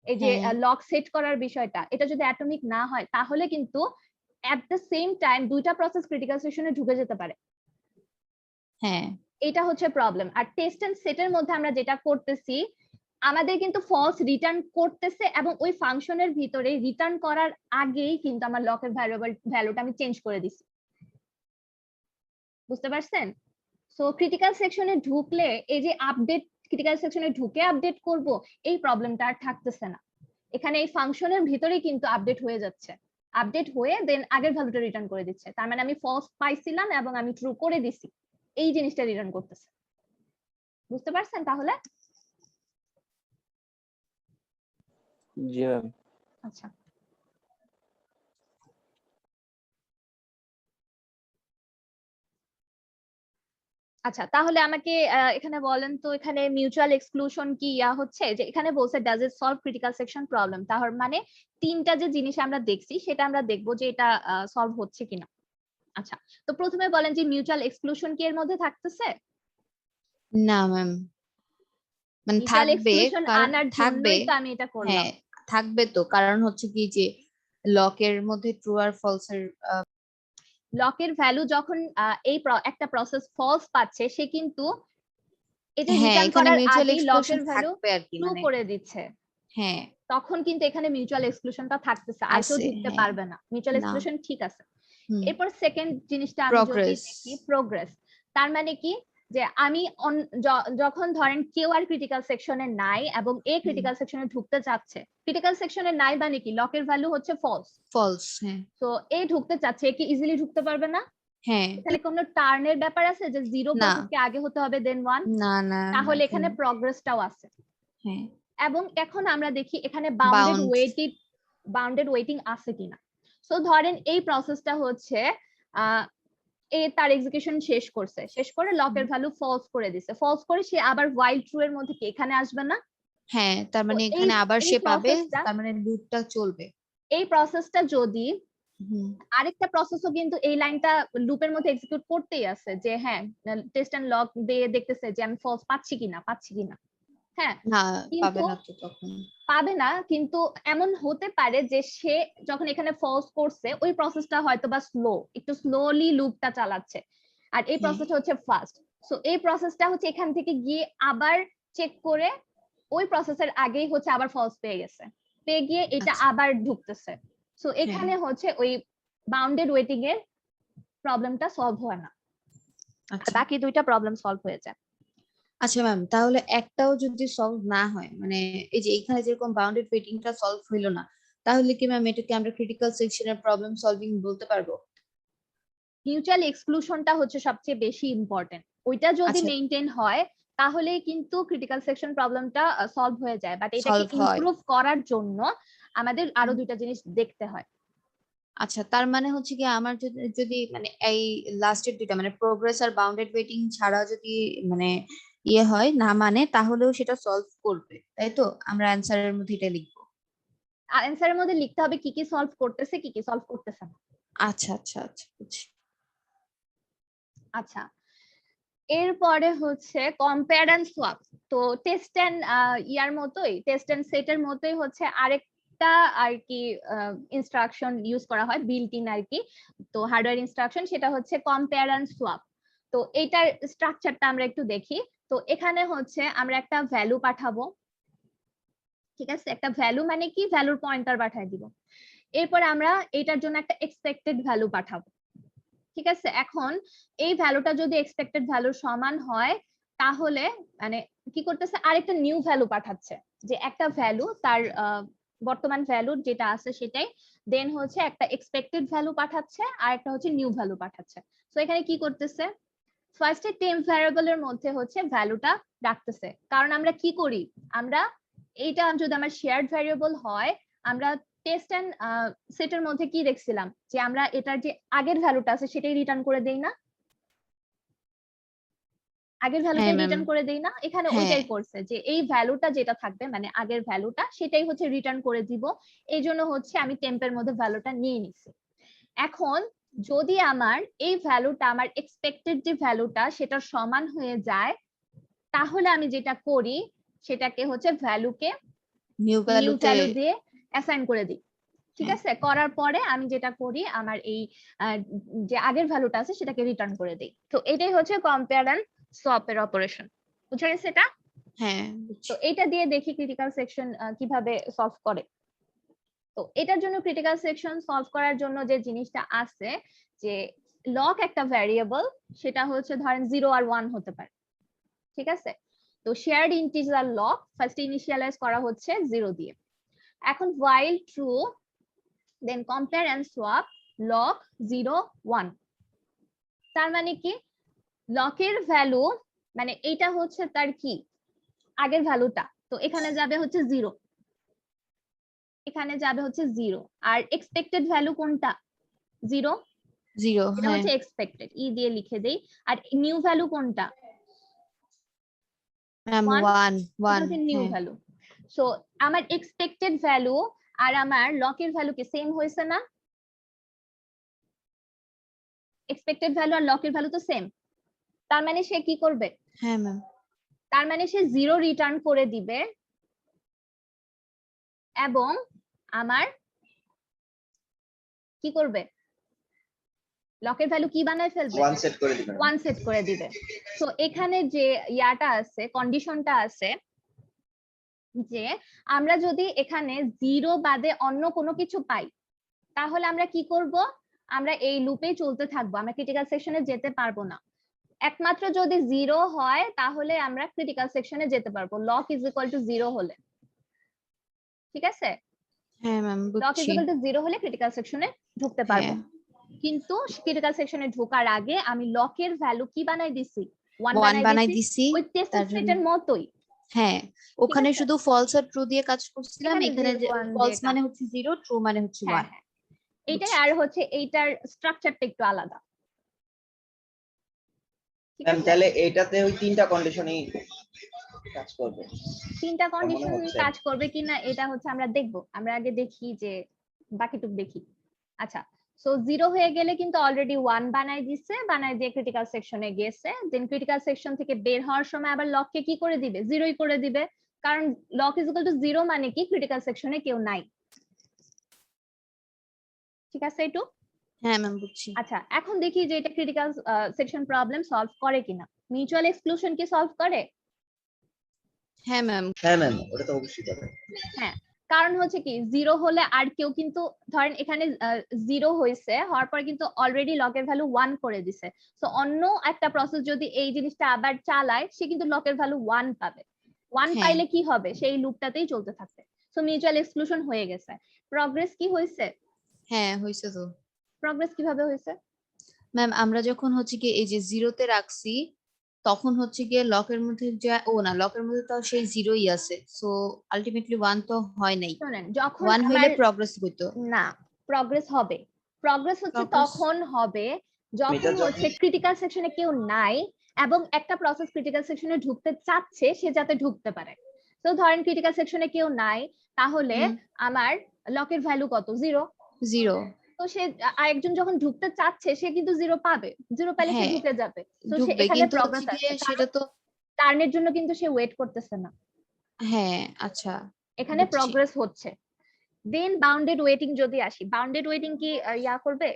এই যে হ্যাঁ। লক সেট করার বিষয়টা, এটা যদি অ্যাটমিক না হয় তাহলে কিন্তু এট দ্য সেম টাইম দুইটা প্রসেস ক্রিটিক্যাল সেকশনে ঢুকে যেতে পারে। হ্যাঁ, এটা হচ্ছে প্রবলেম। আর টেস্ট এন্ড সেটের মধ্যে আমরা যেটা করতেছি, আমাদের কিন্তু ফলস রিটার্ন করতেছে এবং ওই ফাংশনের ভিতরে রিটার্ন করার আগেই কিন্তু আমার লকের ভ্যালুটা আমি চেঞ্জ করে দিছি। বুঝতে পারছেন? সো ক্রিটিক্যাল সেকশনে ঢুকলে এই যে আপডেট, ক্রিটিক্যাল সেকশনে ঢুকে আপডেট করব, এই প্রবলেমটা আর থাকতেছে না। এখানে এই ফাংশনের ভিতরেই কিন্তু আপডেট হয়ে যাচ্ছে। আপডেট হয়ে দেন আগের ভ্যালুটা রিটার্ন করে দিচ্ছে। তার মানে আমি ফলস পাইছিলাম এবং আমি ট্রু করে দিছি, এই জিনিসটা রিটার্ন করতেছে। বুঝতে পারছেন তাহলে? জি ম্যাম। আচ্ছা, আচ্ছা তাহলে আমাকে এখানে বলেন তো, এখানে মিউচুয়াল এক্সক্লুশন কি হচ্ছে যে এখানে বলছে does it solve critical section problem. তাহলে মানে তিনটা যে জিনিস আমরা দেখছি সেটা আমরা দেখবো যে এটা সলভ হচ্ছে কিনা। আচ্ছা, তো প্রথমে বলেন যে মিউচুয়াল এক্সক্লুশন কি এর মধ্যে থাকতেছে? না ম্যাম, মানে মিউচুয়াল থাকবে, এক্সক্লুশন কারণ আনার থাকবে। জন্যই তো আমি এটা করলাম। হ্যাঁ, থাকবে তো, কারণ হচ্ছে কি যে লকের মধ্যে ট্রু আর ফলস এর লকের ভ্যালু যখন একটা প্রসেস ফলস পাচ্ছে, সে কিন্তু এটা হ্যাঁ, রিটার্ন এখানে করার মিউচুয়াল আগেই এক্সক্লুশন লকের ভ্যালু থাকবে আর কি, ট্রু মানে করে দিচ্ছে। হ্যাঁ তখন কিন্তু এখানে মিউচুয়াল এক্সক্লুশনটা থাকতেছে, আর কেউ আছে, ঢুকতে হ্যাঁ। পারবে না। মিউচুয়াল না, এক্সক্লুশন ঠিক আছে। হুম, এরপর সেকেন্ড জিনিসটা আমি যদি প্রগ্রেস। দেখি, প্রোগ্রেস। তার মানে কি যে আমি যখন ধরেন কেউ আর ক্রিটিক্যাল সেকশনে নাই এবং এ ক্রিটিক্যাল সেকশনে ঢুকতে চাচ্ছে, ক্রিটিক্যাল সেকশনে নাই মানে কি লকের ভ্যালু হচ্ছে ফলস। ফলস, হ্যাঁ। তো এ ঢুকতে চাচ্ছে, এ কি ইজিলি ঢুকতে পারবে না? হ্যাঁ, এখানে কোনো টার্নের ব্যাপার আছে যে জিরো না, প্রসেসকে আগে হতে হবে দেন ওয়ান? না, না, তাহলে এখানে এখানে প্রগ্রেসটাও আছে। হ্যাঁ, এবং এখন আমরা দেখি এখানে বাউন্ড। বাউন্ডেড ওয়েটিং আছে কিনা। সো ধরেন এই প্রসেসটা হচ্ছে এ তার এক্সিকিউশন শেষ করছে, শেষ করে লকের ভ্যালু ফলস করে দিছে, ফলস করে সে আবার হোয়াইল ট্রু এর মধ্যে কি এখানে আসবে না? হ্যাঁ, তার তো মানে এই এখানে আবার এই সে পাবে, প্রসেসটা, তার মানে লুপটা চলবে। এই প্রসেসটা যদি হুম, আরেকটা প্রসেসও কিন্তু এই লাইনটা লুপের মধ্যে এক্সিকিউট করতেই আছে যে হ্যাঁ টেস্ট এন্ড লগ দিয়ে দেখতেছে যে আমি ফলস পাচ্ছি কিনা। হ্যাঁ, না, পাবে কিন্তু না তো তখন। পাবে না, কিন্তু এমন হতে পারে যে সে যখন এখানে ফলস করছে ওই প্রসেসটা হয়তো বা একটু স্লোলি লুপটা চালাচ্ছে, আর এই হ্যাঁ, প্রসেসটা হচ্ছে ফাস্ট। সো এই প্রসেসটা হচ্ছে এখান থেকে গিয়ে আবার চেক করে ওই প্রসেসের আগেই হচ্ছে আবার ফলস পেয়ে গেছে, পেয়ে গিয়ে এটা আচ্ছা, আবার ঢুকতেছে। সো হ্যাঁ, এখানে হচ্ছে ওই বাউন্ডেড ওয়েটিং এর প্রবলেমটা সলভ হয় না, আচ্ছা। বাকি দুইটা প্রবলেম সলভ হয়ে যায়। আচ্ছা ম্যাম, তাহলে একটাও যদি সলভ না হয়, মানে এই যে এখানে যেরকম বাউন্ডেড ওয়েটিংটা সলভ হইলো না, তাহলে কি ম্যাম এটাকে আমরা ক্রিটিক্যাল সেকশনের প্রবলেম সলভিং বলতে পারবো? মিউচুয়াল এক্সক্লুশনটা হচ্ছে সবচেয়ে বেশি ইম্পর্টেন্ট। ওইটা যদি আচ্ছা, মেইনটেইন হয় তাহলে কিন্তু ক্রিটিক্যাল সেকশন প্রবলেমটা সলভ হয়ে যায়, বাট এটাকে সলভ হয়। ইমপ্রুভ করার জন্য আমাদের আরো দুইটা জিনিস দেখতে হয়। আচ্ছা, তার মানে হচ্ছে কি আমার যদি যদি মানে এই লাস্টের দুইটা মানে প্রোগ্রেস আর বাউন্ডেড ওয়েটিং ছাড়া যদি মানে ইয়ে হয় না, মানে তাহলেও সেটা সলভ করবে, তাই তো? আমরা অ্যান্সারের মধ্যে এটা লিখবো। অ্যান্সারের মধ্যে লিখতে হবে কি কি সলভ করতেছে, কি কি সলভ করতেছে না। আচ্ছা, আচ্ছা, আচ্ছা, বুঝছি। আচ্ছা, এরপরে হচ্ছে কম্পেয়ার এন্ড সোয়াপ। তো টেস্ট এন্ড টেস্ট এন্ড সেটের মতোই হচ্ছে আরেকটা আর কি ইনস্ট্রাকশন ইউজ করা হয় বিল্ট ইন আর কি। তো হার্ডওয়্যার ইনস্ট্রাকশন, সেটা হচ্ছে কম্পেয়ার এন্ড সোয়াপ। তো এইটার স্ট্রাকচারটা আমরা একটু দেখি। তো এখানে হচ্ছে আমরা একটা ভ্যালু পাঠাবো, ঠিক আছে? একটা ভ্যালু মানে কি, ভ্যালুর পয়েন্টার পাঠিয়ে দিব। এরপর আমরা এটার জন্য একটা এক্সপেক্টেড ভ্যালু পাঠাবো, ঠিক আছে? এখন এই ভ্যালুটা যদি এক্সপেক্টেড ভ্যালুর সমান হয় তাহলে মানে কি করতেছে, আরেকটা নিউ ভ্যালু পাঠাচ্ছে, যে একটা ভ্যালু তার বর্তমান ভ্যালু যেটা আছে সেটাই, দেন হচ্ছে একটা এক্সপেক্টেড ভ্যালু পাঠাচ্ছে আর একটা হচ্ছে নিউ ভ্যালু পাঠাচ্ছে। তো এখানে কি করতেছে, ফার্স্টে টেম্প ভ্যারিয়েবলের মধ্যে হচ্ছে ভ্যালুটা রাখতেছে, কারণ আমরা কি করি, আমরা এইটা যদি আমার শেয়ার্ড ভ্যারিয়েবল হয়, আমরা টেস্ট এন্ড সেটের মধ্যে কি দেখছিলাম যে আমরা এটার যে আগের ভ্যালুটা আছে সেটাই রিটার্ন করে দেই না, আগের ভ্যালুটা হ্যাঁ, ma'am। রিটার্ন করে দেই না, এখানে হ্যাঁ। ওইটাই করছে যে এই ভ্যালুটা যেটা থাকবে মানে আগের ভ্যালুটা সেটাই হচ্ছে রিটার্ন করে দিব, এই জন্য হচ্ছে আমি টেম্পের মধ্যে ভ্যালুটা নিয়ে নিছি। এখন যদি আমার এই ভ্যালুটা আমার এক্সপেক্টেড যে ভ্যালুটা সেটার সমান হয়ে যায়, তাহলে আমি যেটা করি সেটাকে হচ্ছে ভ্যালুকে নিউ নিউ ভ্যালুতে ভ্যালু দিয়ে অ্যাসাইন করে দিই। ঠিক হ্যাঁ। আছে, করার পরে আমি যেটা করি আমার এই যে আগের ভ্যালুটা আছে সেটাকে রিটার্ন করে দিই। তো এটাই হচ্ছে কম্পেয়ার এন্ড সোয়াপ এর অপারেশন, বুঝা গেছে এটা? হ্যাঁ, বুঝছি। তো এটা দিয়ে দেখি ক্রিটিক্যাল সেকশন কিভাবে সলভ করে। তো এটার জন্য ক্রিটিক্যাল সেকশন সলভ করার জন্য যে জিনিসটা আছে যে লগ একটা ভ্যারিয়েবল, সেটা হচ্ছে ধরেন 0 আর 1 হতে পারে। ঠিক আছে, তো shared integer log first initialize করা হচ্ছে 0 দিয়ে। এখন while true then compare and swap log 0 1, তার মানে কি লকের ভ্যালু মানে এইটা হচ্ছে তার কি আগের ভ্যালুটা, তো এখানে যাবে হচ্ছে 0, এখানে যাবে হচ্ছে 0, আর এক্সপেক্টেড ভ্যালু কোনটা 0, 0 এটা হ্যাঁ। হচ্ছে এক্সপেক্টেড, ই দিয়ে লিখে দেই। আর নিউ ভ্যালু কোনটা ম্যাম 1, 1 এটা 1 হচ্ছে নিউ হ্যাঁ। ভ্যালু। সো আমার এক্সপেক্টেড ভ্যালু আর আমার লকের ভ্যালু কি সেম হয়েছে না? এক্সপেক্টেড ভ্যালু আর লকের ভ্যালু তো সেম, তার মানে সে কি করবে? হ্যাঁ ম্যাম। তার মানে সে 0 রিটার্ন করে দিবে এবং আমার কি করবে? লকের ভ্যালু কি বানায় ফেলবে? 1 সেট করে দিবেন। 1 সেট করে দিবে। সো এখানে যে ইয়াটা আছে, কন্ডিশনটা আছে যে আমরা যদি এখানে 0 বাদে অন্য কোনো কিছু পাই, তাহলে আমরা কি করব? আমরা এই লুপেই চলতে থাকবো, আমরা ক্রিটিক্যাল সেকশনে যেতে পারবো না। একমাত্র যদি 0 হয় তাহলে আমরা ক্রিটিক্যাল সেকশনে যেতে পারবো, লক ইজ ইকুয়াল টু 0 হলে। ঠিক আছে, হ্যাঁ ম্যাম লক ইজ বুঝছি। ইকুয়াল টু 0 হলে ক্রিটিক্যাল সেকশনে ঢুকতে পারবো। হ্যাঁ। কিন্তু ক্রিটিক্যাল সেকশনে ঢোকার আগে আমি লকের ভ্যালু কি বানাই দিছি? 1 1 বানাই বানাই দিছি, দিছি ওই টেস্ট তার জন্য সেটের মতোই। হ্যাঁ, ওখানে আছে? শুধু ফলস আর ট্রু দিয়ে কাজ করছিলাম, এখানে এখানে 0 1 ফলস দিয়ে মানে কাজ। হচ্ছে 0, ট্রু মানে হচ্ছে হ্যাঁ 1। হ্যাঁ, এইটাই। আর হচ্ছে এইটার স্ট্রাকচারটা একটু আলাদা। ঠিক ম্যাম আছে, তাহলে এটাতে ওই তিনটা কন্ডিশনই কাজ করবে। তিনটা মনে কন্ডিশন হচ্ছে। কাজ করবে কিনা এটা হচ্ছে আমরা দেখবো, আমরা আগে দেখি যে বাকিটুক দেখি। আচ্ছা, সো 0 হয়ে গেলে কিন্তু অলরেডি 1 বানাই দিছে, বানাই দিয়ে ক্রিটিক্যাল সেকশনে গেছে, দেন ক্রিটিক্যাল সেকশন থেকে বের হওয়ার সময় আবার লককে কি করে দিবে? 0ই করে দিবে, কারণ লক ইজ ইকুয়াল টু 0 মানে কি ক্রিটিক্যাল সেকশনে কেউ নাই। ঠিক আছে একটু? হ্যাঁ ম্যাম বুঝছি। আচ্ছা, এখন দেখি যে এটা ক্রিটিক্যাল সেকশন প্রবলেম সলভ করে কিনা। মিউচুয়াল এক্সক্লুশন কি সলভ করে? হ্যাঁ ম্যাম। হ্যাঁ ম্যাম, ওটা তো অবশ্যই করে। হ্যাঁ, কারণ হচ্ছে কি 0 হলে আর কেউ কিন্তু ধরেন এখানে 0 হয়েছে, হওয়ার পর কিন্তু অলরেডি লকের ভ্যালু 1 করে দিছে। সো অন্য একটা প্রসেস যদি এই জিনিসটা আবার চালায়, সে কিন্তু লকের ভ্যালু 1 পাবে। 1 হ্যাঁ। পাইলে কি হবে? সেই লুপটাতেই চলতে থাকবে। সো মিউচুয়াল এক্সক্লুশন হয়ে গেছে। প্রগ্রেস কি হয়েছে? হ্যাঁ হইছে তো। প্রগ্রেস কিভাবে হয়েছে? ম্যাম আমরা যখন হচ্ছে কি এই যে 0 তে রাখছি, তখন হচ্ছে গিয়ে লকের মধ্যে যে না, লকের মধ্যে তো সেই 0ই আছে, সো আলটিমেটলি 1 তো হয় নাই। শুনেন, যখন 1 হইলে আমার প্রগ্রেস হইতো না, প্রগ্রেস হবে। প্রগ্রেস হচ্ছে Progress- তখন হবে যখন এটা যখন- হচ্ছে ক্রিটিক্যাল সেকশনে কেউ নাই এবং একটা প্রসেস ক্রিটিক্যাল সেকশনে ঢুকতে চাচ্ছে, সে যাতে ঢুকতে পারে। তো ধরেন ক্রিটিক্যাল সেকশনে কেউ নাই, তাহলে আমার লকের ভ্যালু কত? 0। 0। তো সে আরেকজন যখন ঢুকতে চাচ্ছে, সে কিন্তু 0 পাবে, 0 পেলে সে হ্যাঁ, ঢুকে যাবে। তো সে ঢুকবে, এখানে কিন্তু প্রগ্রেস হচ্ছে গিয়ে আছে, সেটা তো টার্নের জন্য কিন্তু সে ওয়েট করতেছে না, হ্যাঁ আচ্ছা এখানে বুঝছি। প্রগ্রেস হচ্ছে। দেন বাউন্ডেড ওয়েটিং যদি আসি, বাউন্ডেড ওয়েটিং কি ইয়া করবে?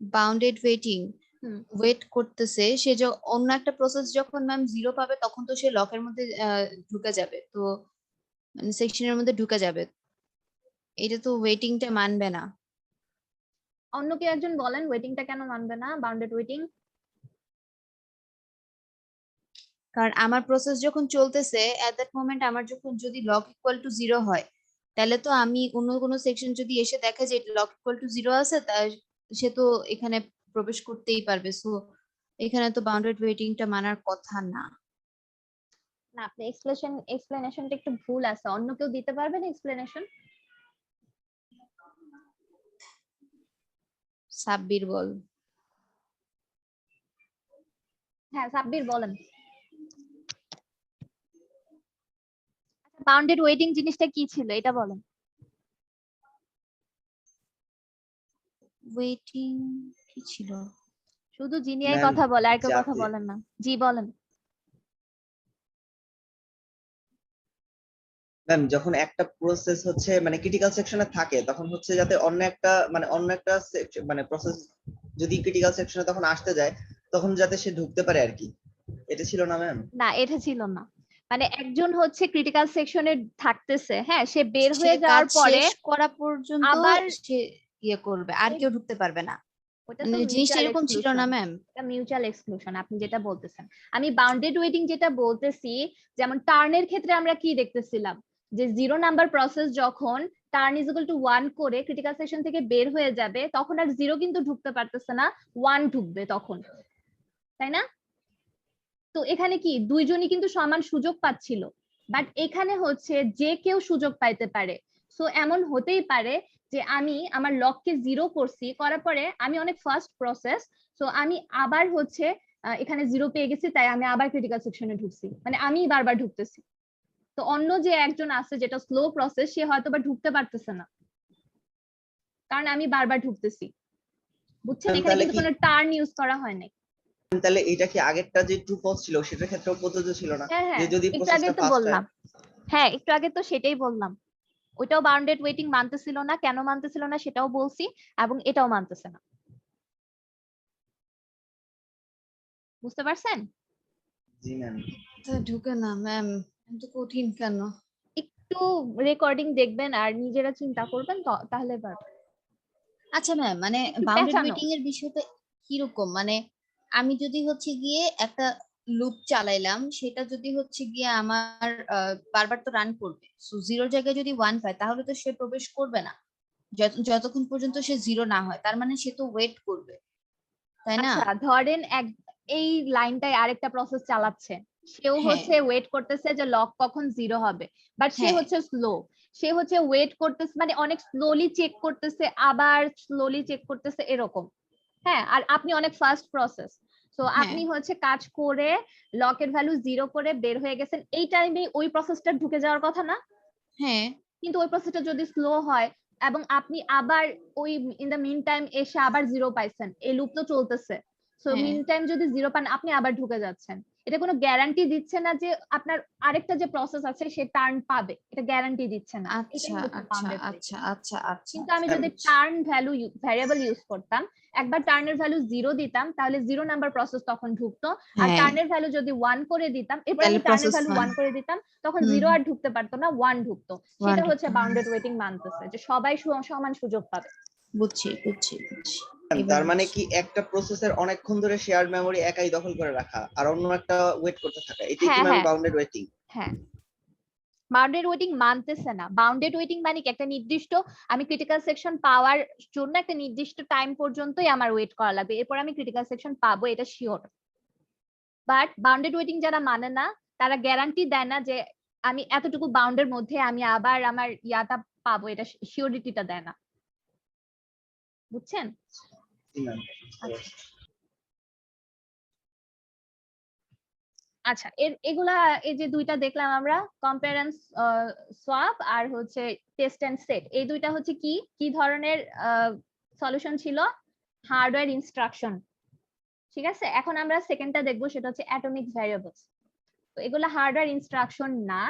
বাউন্ডেড ওয়েটিং হুম। ওয়েট করতেছে, সে অন্য একটা প্রসেস যখন ম্যাম 0 পাবে তখন তো সে লকের মধ্যে ঢুকে যাবে, তো মানে সেকশনের মধ্যে ঢুকে যাবে, এটা তো ওয়েটিংটা মানবে না। অন্য কেউ একজন বলেন ওয়েটিংটা কেন মানবে না, বাউন্ডেড ওয়েটিং? কারণ আমার প্রসেস যখন চলতেছে এট দ্যাট মোমেন্ট আমার যখন যদি লক ইকুয়াল টু 0 হয়, তাহলে তো আমি অন্য কোনো সেকশন যদি এসে দেখে যে লক ইকুয়াল টু 0 আছে, তাই সে তো এখানে প্রবেশ করতেই পারবে, সো এখানে তো বাউন্ডেড ওয়েটিংটা মানার কথা না। না, আপনি এক্সপ্লেনেশনটা একটু ভুল আছে, অন্য কেউ দিতে পারবেন এক্সপ্লেনেশন? সাব্বির বল। হ্যাঁ, সাব্বির বলেন। বাউন্ডেড ওয়েটিং জিনিসটা কি ছিল এটা বলেন। ওয়েটিং কি ছিল? শুধু জিনিয়াই ম্যাম কথা বলে, আর কেউ কথা যাতে বলেন না। জি বলেন। ম্যাম যখন একটা প্রসেস হচ্ছে মানে ক্রিটিক্যাল সেকশনে থাকে তখন হচ্ছে যাতে অন্য একটা মানে প্রসেস যদি ক্রিটিক্যাল সেকশনে তখন আসতে যায় তখন যাতে সে ঢুকতে পারে আর কি, এটা ছিল না ম্যাম? না, এটা ছিল না। মানে একজন হচ্ছে ক্রিটিক্যাল সেকশনে থাকতেছে, হ্যাঁ, সে বের সে হয়ে যাওয়ার কাজ পরে শেষ করা পর্যন্ত আবার সে ইয়ে করবে, আর কেউ ঢুকতে পারবে না। ওটা তো মানে জিনিসটা মিউচুয়াল এরকম ছিল না এক্সক্লুশন। ম্যাম? এটা মিউচুয়াল এক্সক্লুশন আপনি যেটা বলতেছেন। আমি বাউন্ডেড ওয়েটিং যেটা বলতেছি, যেমন টার্নের ক্ষেত্রে আমরা কি দেখতেছিলাম, যে 0 নাম্বার প্রসেস যখন টার্ন ইজ ইকুয়াল টু 1 করে ক্রিটিক্যাল সেকশন থেকে বের হয়ে যাবে, তখন আর 0 কিন্তু ঢুকতে পারতেছে না, 1 ঢুকবে তখন, তাই না? তো এখানে কি দুইজনই কিন্তু সমান সুযোগ পাচ্ছিল, বাট এখানে হচ্ছে যে কেউ সুযোগ পাইতে পারে। সো এমন হতেই পারে যে আমি আমার লককে 0 করছি, করার পরে আমি অনেক ফাস্ট প্রসেস, সো আমি আবার হচ্ছে এখানে 0 পেয়ে গেছি, তাই আমি আবার ক্রিটিক্যাল সেকশনে ঢুকছি, মানে আমি বারবার ঢুকতেছি। তো অন্য যে একজন আছে যেটা স্লো প্রসেস, সে হয়তো বা ঢুকতে পারতেছে না, কারণ আমি বারবার ঢুকতেছি। বুঝছেন, ম্যাম এখানে তাহলে কিন্তু কি কোনো টার্ন ইউজ করা হয় নাই। তাহলে এটা কি আগেরটা যে ট্রু ফলস ছিল সেটার ক্ষেত্রেও প্রযোজ্য ছিল না, হ্যাঁ যে হ্যাঁ, যদি একটু আগে প্রসেসটা তো ফাস্ট হয়? বললাম। হ্যাঁ, একটু আগে তো সেটাই বললাম। ওইটাও বাউন্ডেড ওয়েটিং মানতেছিল না, কেন মানতেছিল না সেটাও বলছি, এবং এটাও মানতেছে না। বুঝতে পারছেন? জি ম্যাম। তা ঢুকে না ম্যাম, এত কঠিন কেন? একটু রেকর্ডিং দেখবেন আর নিজেরা চিন্তা করবেন, তাহলে পারবেন। আচ্ছা ম্যাম, মানে একটু বাউন্ডেড পেঁচানো। ওয়েটিং এর বিষয়টা কিরকম? মানে আমি যদি হচ্ছে গিয়ে একটা লুপ চালাইলাম, সেটা যদি হচ্ছে গিয়ে আমার বারবার তো রান করবে, সো জিরোর জায়গায় যদি 1 পায় তাহলে তো সে প্রবেশ করবে না যতক্ষণ পর্যন্ত সে 0 না হয়। তার মানে সে তো ওয়েট করবে, তাই না? আচ্ছা, ধরেন এই লাইনটায় আরেকটা প্রসেস চালাচ্ছে, সেও হ্যাঁ হচ্ছে ওয়েট করতেছে যে লক কখন 0 হবে, বাট সে হ্যাঁ হচ্ছে স্লো। সে হচ্ছে ওয়েট করতেছে, মানে অনেক স্লোলি চেক করতেছে, আবার স্লোলি চেক করতেছে, এরকম। হ্যাঁ, আর আপনি অনেক ফাস্ট প্রসেস, তো হ্যাঁ আপনি হচ্ছে কাজ করে লকের ভ্যালু 0 করে বের হয়ে গেছেন, এই টাইমে ওই প্রসেসটা ঢুকে যাওয়ার কথা না? হ্যাঁ কিন্তু ওই প্রসেসটা যদি স্লো হয় এবং আপনি আবার ওই ইন দা মিন টাইম এসে আবার 0 পাইছেন, এই লুপ তো চলতেছে, সো হ্যাঁ। মিন টাইম যদি 0 পান, আপনি আবার ঢুকে যাচ্ছেন। এটা কোনো গ্যারান্টি দিচ্ছে না যে আপনার আরেকটা যে প্রসেস আছে সে টার্ন পাবে, এটা গ্যারান্টি দিচ্ছে না। আচ্ছা এটাই হচ্ছে আচ্ছা বাউন্ডেড আচ্ছা ওয়েটিং। আচ্ছা আচ্ছা কিন্তু আমি আচ্ছা, ম্যাম যদি বুঝছি। টার্ন ভ্যারিয়েবল ইউজ করতাম, একবার টার্নের ভ্যালু 0 দিতাম, তাহলে 0 নাম্বার প্রসেস তখন ঢুকতো। আর হ্যাঁ, টার্নের ভ্যালু যদি 1 করে দিতাম, এরপর তাহলে আমি টার্নের প্রসেস ভ্যালু 1 করে দিতাম, তখন হুম 0 হুম, আর ঢুকতে পারতো না, 1 ঢুকতো। ওয়ান সেটা হচ্ছে ঢুকতো। বাউন্ডেড ওয়েটিং মানতেছে, যে সবাই সমান সুযোগ পাবে। বুঝছি বুঝছি বুঝছি, এবার তার মানে বুঝছি। কি একটা প্রসেসের অনেকক্ষণ ধরে শেয়ার মেমোরি একাই দখল করে রাখা আর অন্য একটা ওয়েট করতে থাকা, এটাই কি হ্যাঁ ম্যাম হ্যাঁ বাউন্ডেড ওয়েটিং? হ্যাঁ, বাউন্ডেড ওয়েটিং মানতেছে না। বাউন্ডেড ওয়েটিং মানে কি, একটা নির্দিষ্ট, আমি ক্রিটিক্যাল সেকশন পাওয়ার জন্য একটা নির্দিষ্ট টাইম পর্যন্তই আমার ওয়েট করা লাগবে, এরপর আমি ক্রিটিক্যাল সেকশন পাবো, এটা শিওর। বাট বাউন্ডেড ওয়েটিং যারা মানে না, তারা গ্যারান্টি দেয় না যে আমি এতটুকু বাউন্ডের মধ্যে আমি আবার আমার ইয়াটা পাবো, এটা শিওরিটিটা দেয় না। বুঝছেন? জি ম্যাম। আচ্ছা আচ্ছা, এগুলা, এই যে দুইটা দেখলাম আমরা, কম্পেয়ার এন্ড সোয়াপ আর হচ্ছে টেস্ট এন্ড সেট, এই দুইটা হচ্ছে কি কি ধরনের সলিউশন ছিল? Hardware instruction. ঠিক আছে, এখন আমরা সেকেন্ডটা দেখবো, সেটা হচ্ছে অ্যাটমিক ভ্যারিয়েবলস। তো এগুলা হার্ডওয়্যার ইনস্ট্রাকশন না,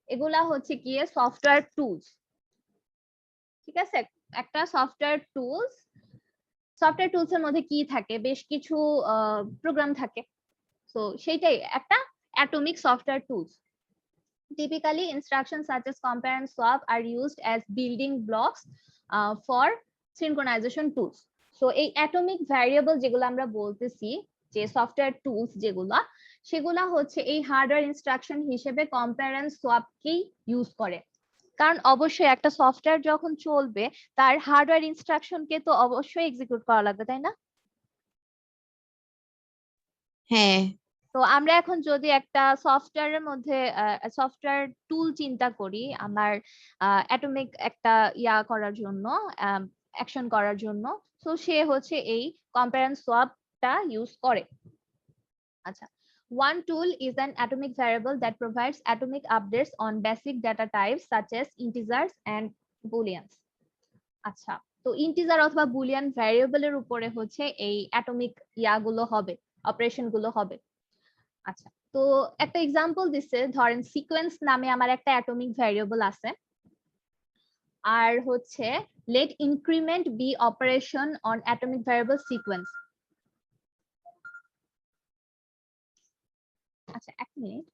এগুলা হচ্ছে গিয়ে সফটওয়্যার টুলস। ঠিক আছে, একটা সফটওয়্যার টুলস এর মধ্যে কি থাকে, বেশ কিছু প্রোগ্রাম থাকে। তো সেইটাই একটা atomic software tools. Typically, instructions such as compare and swap are used as building blocks for synchronization tools. So এই অ্যাটমিক ভ্যারিয়েবল যেগুলো আমরা বলতেছি, যে সফটওয়্যার টুলস যেগুলা, সেগুলা হচ্ছে এই হার্ডওয়্যার ইনস্ট্রাকশন হিসেবে কম্পেয়ার এন্ড সোয়াপ কেই ইউজ করে। কারণ অবশ্যই একটা সফটওয়্যার যখন চলবে, তার হার্ডওয়্যার ইনস্ট্রাকশনকে তো অবশ্যই এক্সিকিউট করা লাগবে, তাই না? হ্যাঁ তো আমরা এখন যদি একটা সফটওয়্যারের মধ্যে সফটওয়্যার টুল চিন্তা করি আমার অ্যাটমিক একটা ইয়া করার জন্য, অ্যাকশন করার জন্য, তো সে হচ্ছে এই কম্পেয়ার এন্ড সোয়াপটা ইউজ করে। আচ্ছা, one tool is an atomic variable that provides atomic updates on basic data types such as integers and booleans. আচ্ছা, তো ইন্টিজার অথবা বুলিয়ান ভ্যারিয়েবলের উপরে হচ্ছে এই অ্যাটমিক ইয়াগুলো হবে, অপারেশন গুলো হবে। আচ্ছা, তো একটা এক্সাম্পল দিচ্ছে, ধরেন সিকোয়েন্স নামে আমার একটা অ্যাটমিক ভ্যারিয়েবল আছে, আর হচ্ছে let increment B operation on atomic variable sequence. আচ্ছা, এক মিনিট।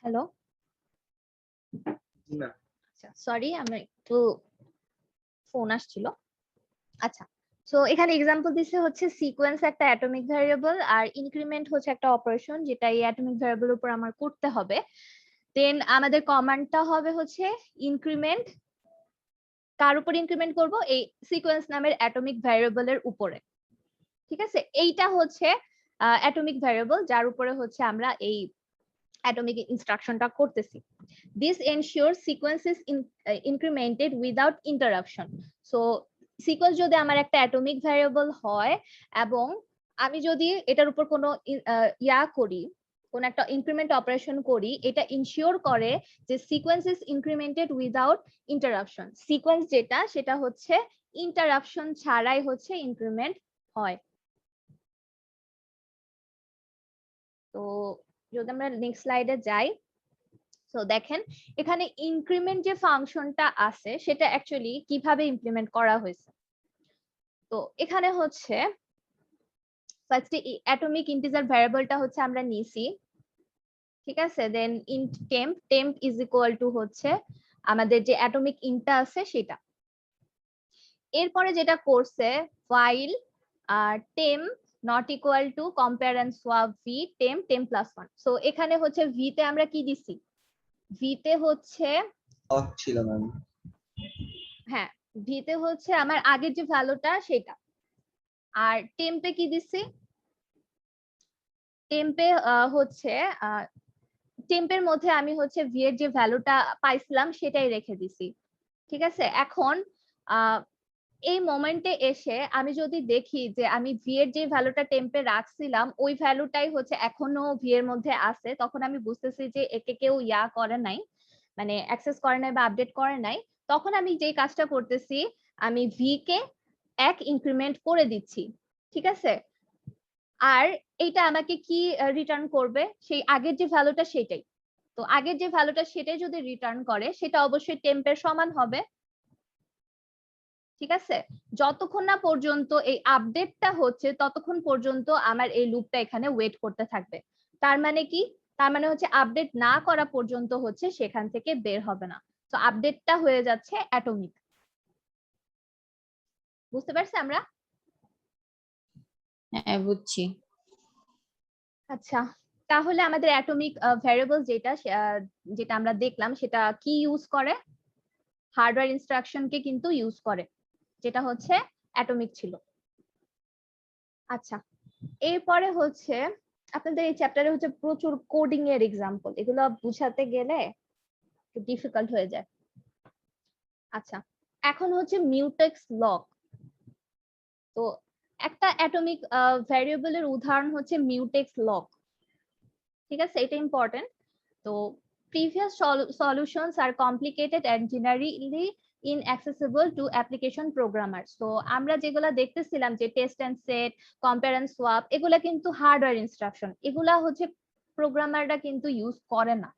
হ্যালো, জি ম্যাম। আচ্ছা সরি, আমার একটু ফোন আসছিল। আচ্ছা, সো এখানে এক্সাম্পল দিছে হচ্ছে সিকোয়েন্স একটা অ্যাটমিক ভ্যারিয়েবল, আর ইনক্রিমেন্ট হচ্ছে একটা অপারেশন যেটা এই অ্যাটমিক ভ্যারিয়েবলের উপর আমার করতে হবে। দেন আমাদের কমান্ডটা হবে হচ্ছে ইনক্রিমেন্ট, কার উপর ইনক্রিমেন্ট করব, এই সিকোয়েন্স নামের অ্যাটমিক ভ্যারিয়েবলের উপরে। ঠিক আছে, এইটা হচ্ছে অ্যাটমিক ভ্যারিয়েবল যার উপরে হচ্ছে আমরা এই অ্যাটমিক ইনস্ট্রাকশনটা করতেছি। This ensures sequence is incremented without interruption. So sequence যদি আমার একটা অ্যাটমিক ভ্যারিয়েবল হয় এবং আমি যদি এটার উপর কোনো ইয়া করি, কোন একটা ইনক্রিমেন্ট অপারেশন করি, এটা ইনশিওর করে যে sequence is incremented without interruption. Sequence যেটা সেটা হচ্ছে ইন্টারাপশন ছাড়াই হচ্ছে ইনক্রিমেন্ট হয়। তো যদি আমরা নেক্সট স্লাইডে যাই, তো দেখেন এখানে ইনক্রিমেন্ট যে ফাংশনটা আছে সেটা অ্যাকচুয়ালি কিভাবে ইমপ্লিমেন্ট করা হয়েছে। তো এখানে হচ্ছে ফার্স্টে অ্যাটমিক ইন্টিজার ভ্যারিয়েবলটা হচ্ছে আমরা নিছি, ঠিক আছে। Then int temp is equal to হচ্ছে আমাদের যে অ্যাটমিক ইন্টটা আছে সেটা। এরপরে যেটা করছে while temp not equal to compare and swap v temp plus 1। So এখানে হচ্ছে v তে আমরা কি দিছি, v তে হচ্ছে অফ ছিল ম্যাম। হ্যাঁ, v তে হচ্ছে আমার আগের যে ভ্যালুটা সেটা, আর টেম্পে কি দিছি, টেম্পে হচ্ছে টেম্পের মধ্যে আমি হচ্ছে v এর যে ভ্যালুটা পাইছিলাম সেটাই রেখে দিছি। ঠিক আছে, এখন এই মোমেন্টে এসে আমি যদি দেখি যে আমি ভি এর যে ভ্যালুটা টেম্পে রাখছিলাম ওই ভ্যালুটাই হচ্ছে এখনো ভি এর মধ্যে আছে, তখন আমি বুঝতেছি যে একে কেউ ইয়া করে নাই, মানে অ্যাক্সেস করে নাই বা আপডেট করে নাই। তখন আমি যেই কাজটা করতেছি, আমি ভি কে 1 ইনক্রিমেন্ট করে দিচ্ছি। ঠিক আছে, আর এইটা আমাকে কি রিটার্ন করবে, সেই আগের যে ভ্যালুটা সেটাই। তো আগের যে ভ্যালুটা সেটাই যদি রিটার্ন করে সেটা অবশ্যই টেম্পের সমান হবে। ঠিক আছে, যতক্ষণ না পর্যন্ত এই আপডেটটা হচ্ছে ততক্ষণ পর্যন্ত আমার এই লুপটা এখানে ওয়েট করতে থাকবে। তার মানে কি, তার মানে হচ্ছে আপডেট না করা পর্যন্ত হচ্ছে সেখান থেকে বের হবে না। তো আপডেটটা হয়ে যাচ্ছে অ্যাটমিক। বুঝতে পারছি আমরা? হ্যাঁ বুঝছি। আচ্ছা, তাহলে আমাদের অ্যাটমিক ভ্যারিয়েবল যেটা যেটা আমরা দেখলাম সেটা কি ইউজ করে, হার্ডওয়্যার ইনস্ট্রাকশনকে কিন্তু ইউজ করে, যেটা হচ্ছে অ্যাটমিক ছিল। আচ্ছা, এরপরে হচ্ছে আপনাদের এই চ্যাপ্টারে হচ্ছে প্রচুর কোডিং এর এক্সাম্পল, এগুলো বুঝাতে গেলে একটু ডিফিকাল্ট হয়ে যায়। আচ্ছা, এখন হচ্ছে মিউটেক্স লক। তো একটা অ্যাটমিক ভ্যারিয়েবলের উদাহরণ হচ্ছে মিউটেক্স লক। ঠিক আছে, এটা ইম্পর্টেন্ট। তো previous solutions are complicated and generally inaccessible to application programmers. So আমরা যেগুলা দেখতেছিলাম যে test and set, compare and swap, এগুলা কিন্তু হার্ডওয়্যার ইনস্ট্রাকশন, এগুলা হচ্ছে প্রোগ্রামাররা কিন্তু ইউজ করে না,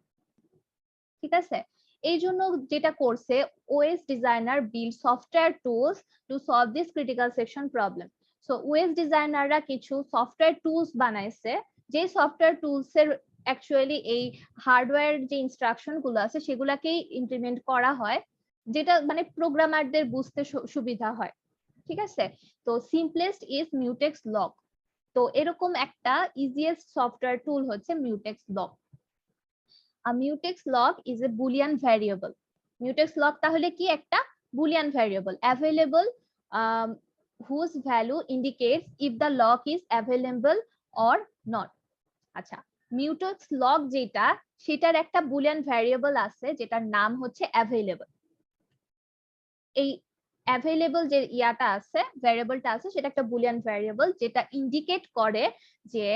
ঠিক আছে? এই জন্য যেটা করছে, OS designer build software tools to solve this critical section problem. So OS ডিজাইনাররা কিছু সফটওয়্যার টুলস বানাইছে, যে সফটওয়্যার টুলস এর অ্যাকচুয়ালি এই হার্ডওয়্যার যে ইনস্ট্রাকশন গুলো আছে সেগুলাকেই ইমপ্লিমেন্ট করা হয়, যেটা মানে প্রোগ্রামারদের বুঝতে সুবিধা হয়, ঠিক আছে? তো সিম্পলেস্ট ইজ মিউটেক্স লগ। তো এরকম একটা ইজিয়েস্ট সফটওয়্যার টুল হচ্ছে mutex log. A mutex log is a boolean variable. Mutex log তাহলে কি? একটা boolean variable available whose value indicates if the log is available or not. আচ্ছা, mutex log যেটা, সেটার একটা boolean variable আছে যেটার নাম হচ্ছে available। এই available যে ইয়াটা আছে, ভ্যারিয়েবলটা আছে, সেটা একটা boolean variable যেটা ইন্ডিকেট করে যে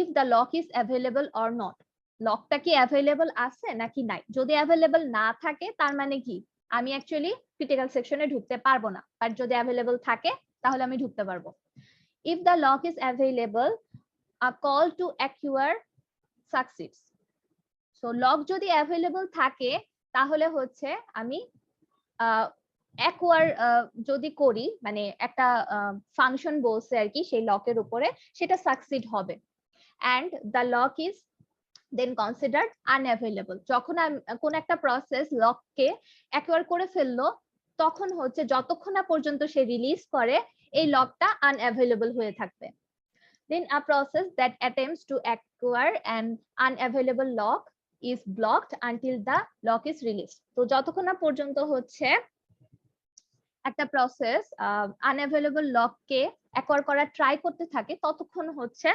if the log is available or not, লকটা কি অ্যাভেলেবল আছে নাকি নাই। যদি অ্যাভেলেবল না থাকে তার মানে কি, আমি অ্যাকচুয়ালি ক্রিটিক্যাল সেকশনে ঢুকতে পারবো না, বাট যদি অ্যাভেলেবল থাকে তাহলে আমি ঢুকতে পারবো। If the lock is available, a call to acquire succeeds. So lock যদি অ্যাভেলেবল থাকে তাহলে হচ্ছে আমি অ্যাকুয়ার যদি করি, মানে একটা ফাংশন বলছে আর কি সেই লকের উপরে, সেটা সাকসিড হবে। And the lock is then considered unavailable. যখন কোন একটা প্রসেস লককে অ্যাকোয়ার করে ফেললো, তখন হচ্ছে যতক্ষণ না পর্যন্ত সে রিলিজ করে এই লকটা আনঅ্যাভেলেবল হয়ে থাকবে। Then a process that attempts to acquire an unavailable lock is blocked until the lock is release. তো যতক্ষণ না পর্যন্ত হচ্ছে একটা প্রসেস আনঅ্যাভেলেবল লককে অ্যাকোয়ার করার ট্রাই করতে থাকে, ততক্ষণ হচ্ছে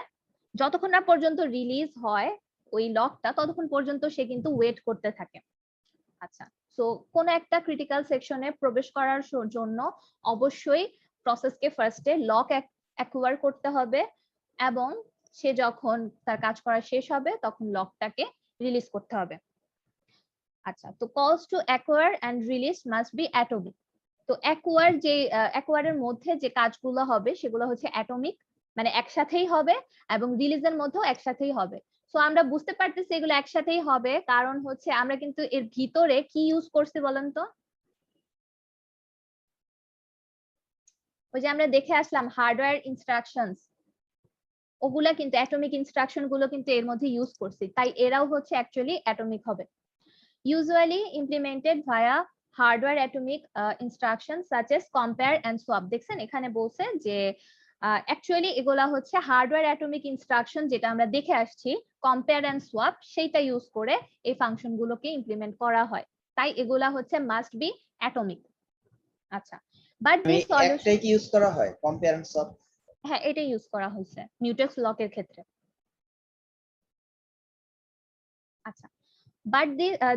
যতক্ষণ না পর্যন্ত রিলিজ হয় ওই লকটা, ততক্ষণ পর্যন্ত সে কিন্তু ওয়েট করতে থাকে। আচ্ছা, সো কোন একটা ক্রিটিক্যাল সেকশনে প্রবেশ করার জন্য অবশ্যই প্রসেসকে ফার্স্টে লক অ্যাকুয়ার করতে হবে, এবং সে যখন তার কাজ করা শেষ হবে তখন লকটাকে রিলিজ করতে হবে। আচ্ছা, তো calls to acquire and release must be atomic. তো অ্যাকুয়ারের মধ্যে যে কাজগুলো হবে সেগুলো হচ্ছে অ্যাটমিক, মানে একসাথেই হবে, এবং রিলিজের মধ্যেও একসাথেই হবে। সো আমরা বুঝতে পারতেছি এগুলো একসাথেই হবে, কারণ হচ্ছে আমরা কিন্তু এর ভিতরে কি ইউজ করছি বলেন তো? ওই যে আমরা দেখে আসলাম হার্ডওয়্যার ইনস্ট্রাকশনস, ওগুলা কিন্তু অ্যাটমিক ইনস্ট্রাকশন গুলো কিন্তু এর মধ্যে ইউজ করছি, তাই এরাও হচ্ছে অ্যাকচুয়ালি অ্যাটমিক হবে। Usually implemented via hardware atomic instruction such as compare and swap. দেখছেন এখানে বলছে যে অ্যাকচুয়ালি এগুলা হচ্ছে হার্ডওয়্যার অ্যাটমিক ইনস্ট্রাকশন, যেটা আমরা দেখে আসছি কম্পেয়ার এন্ড সোয়াপ, সেইটা ইউজ করে এই ফাংশন গুলোকে ইমপ্লিমেন্ট করা হয়, তাই এগুলা হচ্ছে মাস্ট বি অ্যাটমিক। আচ্ছা, বাট দিস সলিউশন একটাই কি ইউজ করা হয়, কম্পেয়ার এন্ড সলভ? হ্যাঁ, এটা ইউজ করা হয়েছে মিউটেক্স লকের ক্ষেত্রে। আচ্ছা, but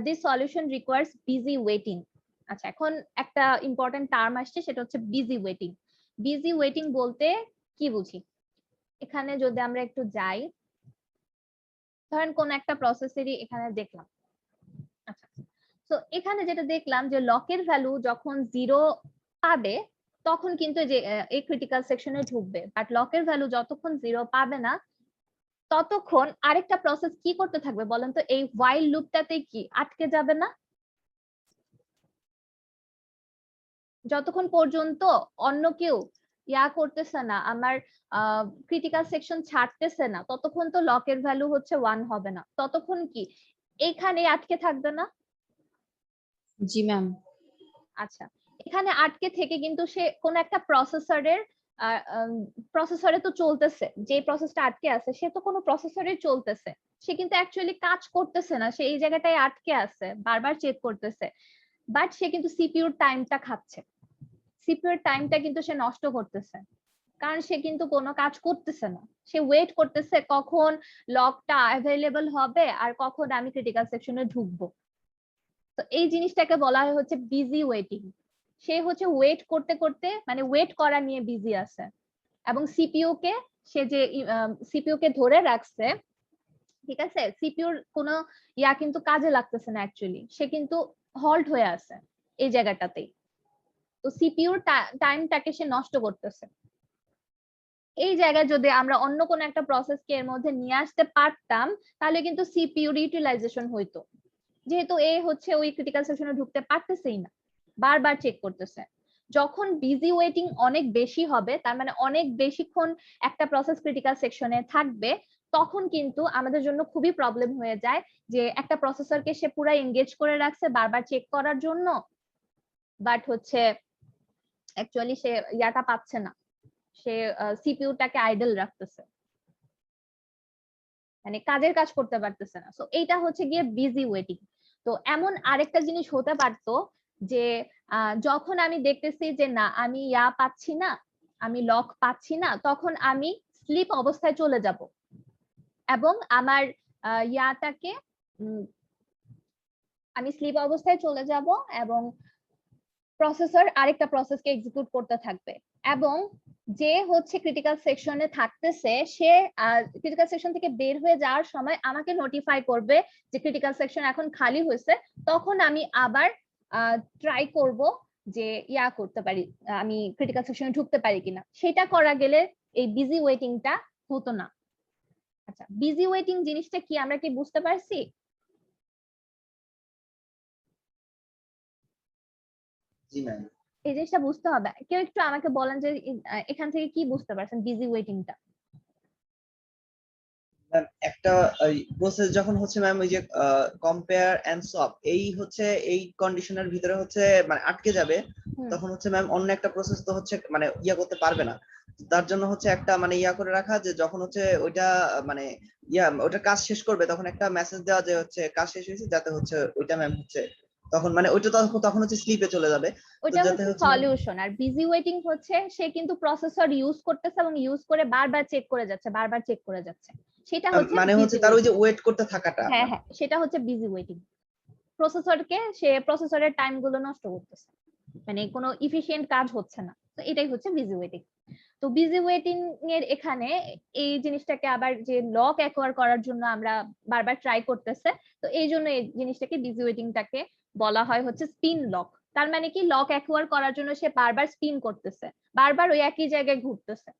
this solution requires busy waiting. আচ্ছা, এখন একটা ইম্পর্টেন্ট টার্ম আসছে, সেটা হচ্ছে বিজি ওয়েটিং। বিজি ওয়েটিং বলতে কি বুঝি? এখানে যদি আমরা একটু যাই, ধরেন কোন একটা প্রসেসেরই এখানে দেখলাম। আচ্ছা, তো এখানে যেটা দেখলাম যে লকের ভ্যালু যখন 0 পাবে তখন কিন্তু যে এই ক্রিটিক্যাল সেকশনে ঢুকবে, বাট লকের ভ্যালু যতক্ষণ 0 পাবে না ততক্ষণ আরেকটা প্রসেস কি করতে থাকবে বলেন তো? এই হোয়াইল লুপটাতে কি আটকে যাবে না? যতক্ষণ পর্যন্ত অন্য কেউ ইয়া করতেছে না, আমার ক্রিটিক্যাল সেকশন ছাড়তেছে না, ততক্ষণ তো লকের ভ্যালু হচ্ছে 1 হবে না, ততক্ষণ কি এখানে আটকে থাকবে না? জি ম্যাম। আচ্ছা, এখানে আটকে থেকে কিন্তু সে কোন একটা প্রসেসরে তো চলতেছে, যে প্রসেসটা আটকে আছে সে তো কোনো প্রসেসরে চলতেছে, সে কিন্তু অ্যাকচুয়ালি কাজ করতেছে না, সে এই জায়গাটায় আটকে আছে, বারবার চেক করতেছে, বাট সে কিন্তু সিপিইউর টাইমটা খাচ্ছে, সিপিইউর টাইমটা কিন্তু সে নষ্ট করতেছে, কারণ সে কিন্তু কোনো কাজ করতেছে না, সে ওয়েট করতেছে কখন লকটা অ্যাভেলেবল হবে আর কখন আমি ক্রিটিক্যাল সেকশনে ঢুকবো। তো এই জিনিসটাকে বলা হয় হচ্ছে বিজি ওয়েটিং। সে হচ্ছে ওয়েট করতে করতে, মানে ওয়েট করা নিয়ে বিজি আছে, এবং সিপিইউ কে সে যে সিপিইউ কে ধরে রাখছে ঠিক আছে, সিপিইউর কোনো কিন্তু কাজে লাগতেছে না অ্যাকচুয়ালি, সে কিন্তু হল্ট হয়ে আছে এই জায়গাটাতেই। তো সিপিইউর টাইমটাকে সে নষ্ট করতেছে। এই জায়গায় যদি আমরা অন্য কোনো একটা প্রসেসকে এর মধ্যে নিয়ে আসতে পারতাম তাহলে কিন্তু সিপিইউর ইউটিলাইজেশন হইতো। যেহেতু এ হচ্ছে ওই ক্রিটিক্যাল সেকশনে ঢুকতে পারতেছেই না, বারবার চেক করতেছে। যখন বিজি ওয়েটিং অনেক বেশি হবে, তার মানে অনেক বেশিক্ষণ একটা প্রসেস ক্রিটিক্যাল সেকশনে থাকবে, তখন কিন্তু আমাদের জন্য খুবই প্রবলেম হয়ে যায় যে একটা প্রসেসরকে সে পুরো এনগেজ করে রাখছে বারবার চেক করার জন্য, বাট হচ্ছে অ্যাকচুয়ালি সে ইয়াটা পাচ্ছে না, সে সিপিইউটাকে আইডল রাখতেছে, মানে কাজের কাজ করতে পারতেছে না। সো এইটা হচ্ছে গিয়ে বিজি ওয়েটিং। তো এমন আরেকটা জিনিস হতে পারতো যে যখন আমি দেখতেছি যে না আমি পাচ্ছি না, আমি লক পাচ্ছি না, তখন আমি স্লিপ অবস্থায় চলে যাব এবং আমার ইয়াটাকে আমি স্লিপ অবস্থায় চলে যাব এবং প্রসেসর আরেকটা প্রসেসকে এক্সিকিউট করতে থাকবে, এবং যে হচ্ছে ক্রিটিক্যাল সেকশনে থাকতেছে সে ক্রিটিক্যাল সেকশন থেকে বের হয়ে যাওয়ার সময় আমাকে নোটিফাই করবে যে ক্রিটিক্যাল সেকশন এখন খালি হয়েছে। তখন আমি আবার ট্রাই করব যে করতে পারি, আমি ক্রিটিক্যাল সেকশনে ঢুকতে পারি কিনা। সেটা করা গেলে এই বিজি ওয়েটিংটা হতো না। আচ্ছা, বিজি ওয়েটিং জিনিসটা কি আমরা কি বুঝতে পারছি? জি ম্যাম। এই জিনিসটা বুঝতে হবে, কেউ একটু আমাকে বলেন যে এখান থেকে কি বুঝতে পারছেন বিজি ওয়েটিংটা? ম্যাম একটা প্রসেস যখন হচ্ছে ম্যাম ওই যে কম্পেয়ার এন্ড সোয়াপ এই হচ্ছে এই কন্ডিশনের ভিতরে হচ্ছে মানে আটকে যাবে, তখন হচ্ছে ম্যাম অন্য একটা প্রসেস তো হচ্ছে মানে করতে পারবে না। তার জন্য হচ্ছে একটা মানে করে রাখা যে যখন হচ্ছে ওইটা মানে ওটা কাজ শেষ করবে তখন একটা মেসেজ দেওয়া যে হচ্ছে কাজ শেষ হয়েছে, যাতে হচ্ছে ওইটা ম্যাম হচ্ছে তখন মানে ওইটা তখন হচ্ছে স্লিপে চলে যাবে। ওইটা যাতে হচ্ছে সলিউশন। আর বিজি ওয়েটিং হচ্ছে সে কিন্তু প্রসেসর ইউজ করতেছে এবং ইউজ করে বারবার চেক করে যাচ্ছে, বারবার চেক করে যাচ্ছে, সেটা হচ্ছে মানে হচ্ছে busy তার ওই যে waiting। ওয়েট করতে থাকাটা। হ্যাঁ হ্যাঁ, সেটা হচ্ছে বিজি ওয়েটিং। প্রসেসরকে সে প্রসেসরের টাইম গুলো নষ্ট করতেছে, মানে কোনো ইফিশিয়েন্ট কাজ হচ্ছে না, তো এটাই হচ্ছে বিজি ওয়েটিং। তো বিজি ওয়েটিং এর এখানে এই জিনিসটাকে আবার যে লক অ্যাকোয়ার করার জন্য আমরা বারবার ট্রাই করতেছে, তো এই জন্য এই জিনিসটাকে বিজি ওয়েটিংটাকে বলা হয় হচ্ছে স্পিন লক। তার মানে কি লক অ্যাকোয়ার করার জন্য সে বারবার স্পিন করতেছে, বারবার ওই একই জায়গায় ঘুরতেছে।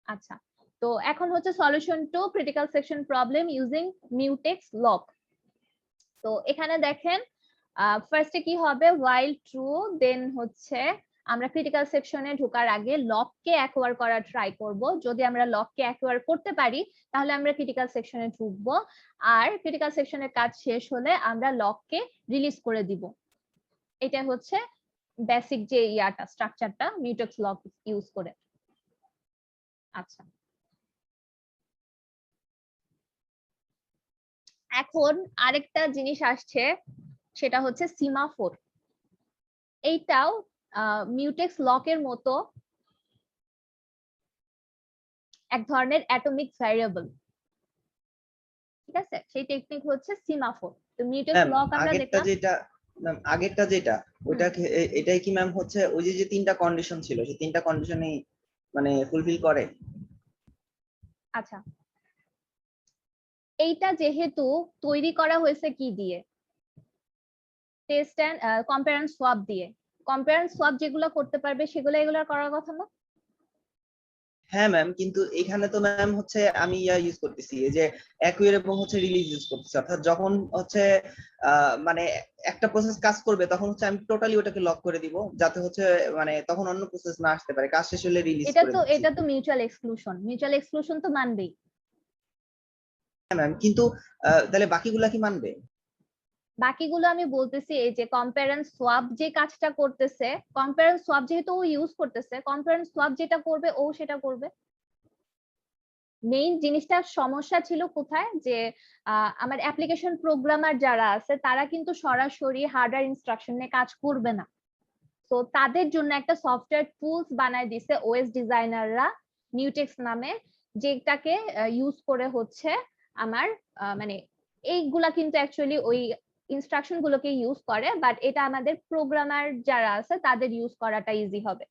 আচ্ছা, তো এখন হচ্ছে solution to critical section problem using mutex lock. তো এখানে দেখেন ফার্স্টে কি হবে, while true দেন হচ্ছে আমরা ক্রিটিক্যাল সেকশনে ঢোকার আগে লককে অ্যাকোয়ার করার ট্রাই করব। যদি আমরা লককে অ্যাকোয়ার করতে পারি তাহলে আমরা ক্রিটিক্যাল সেকশনে ঢুকবো, আর ক্রিটিক্যাল সেকশনের কাজ শেষ হলে আমরা লককে রিলিজ করে দিব। এটা হচ্ছে বেসিক যে স্ট্রাকচারটা মিউটেক্স লক ইউজ করে। আচ্ছা, এখন আরেকটা জিনিস আসছে, সেটা হচ্ছে সিমাফোর। এইটাও মিউটেক্স লকের মতো এক ধরনের অ্যাটমিক ভ্যারিয়েবল। ঠিক আছে, সেই টেকনিক হচ্ছে সিমাফোর। তো মিউটেক্স ম্যাম লক আমরা আগেরটা দেখলাম। যেটা ম্যাম আগেরটা যেটা ওইটা এটাই কি ম্যাম হচ্ছে ওই যে যে তিনটা কন্ডিশন ছিল সেই তিনটা কন্ডিশনই মানে ফুলফিল করে? আচ্ছা, এইটা যেহেতু তৈরি করা হয়েছে কি দিয়ে, test and compare and swap দিয়ে, কম্পেয়ার এন্ড সোয়াপ যেগুলো করতে পারবে সেগুলো এগুলো করার কথা না? হ্যাঁ ম্যাম, কিন্তু এখানে তো ম্যাম হচ্ছে আমি ইউজ করতেছি এই যে অ্যাকুয়ার এবং হচ্ছে রিলিজ ইউজ করতেছি, অর্থাৎ যখন হচ্ছে মানে একটা প্রসেস কাজ করবে তখন হচ্ছে আমি টোটালি ওটাকে লক করে দিব, যাতে হচ্ছে মানে তখন অন্য প্রসেস না আসতে পারে, কাজ শেষ হলে রিলিজ করে দিচ্ছি। এটা তো মিউচুয়াল এক্সক্লুশন, মিউচুয়াল এক্সক্লুশন তো মানবেই। হ্যাঁ ম্যাম, কিন্তু তাহলে বাকিগুলা কি মানবে? বাকিগুলো আমি বলতেছি, এই যে কম্পেয়ার এন্ড সোয়াপ যে কাজটা করতেছে, কম্পেয়ার এন্ড সোয়াপ যেহেতু ও ইউজ করতেছে, কম্পেয়ার এন্ড সোয়াপ যেটা করবে ও সেটা করবে। মেইন জিনিসটার সমস্যা ছিল কোথায়, যে আমার অ্যাপ্লিকেশন প্রোগ্রামার যারা আছে তারা কিন্তু সরাসরি হার্ডওয়্যার ইনস্ট্রাকশন নিয়ে কাজ করবে না। তো তাদের জন্য একটা সফটওয়্যার টুলস বানায় দিছে ওএস ডিজাইনাররা মিউটেক্স নামে, যেটাকে ইউজ করে হচ্ছে আমার মানে এইগুলা কিন্তু অ্যাকচুয়ালি ওই ইনস্ট্রাকশন গুলোকে ইউজ করে, বাট এটা আমাদের প্রোগ্রামার যারা আছে তাদের ইউজ করাটা ইজি হবে।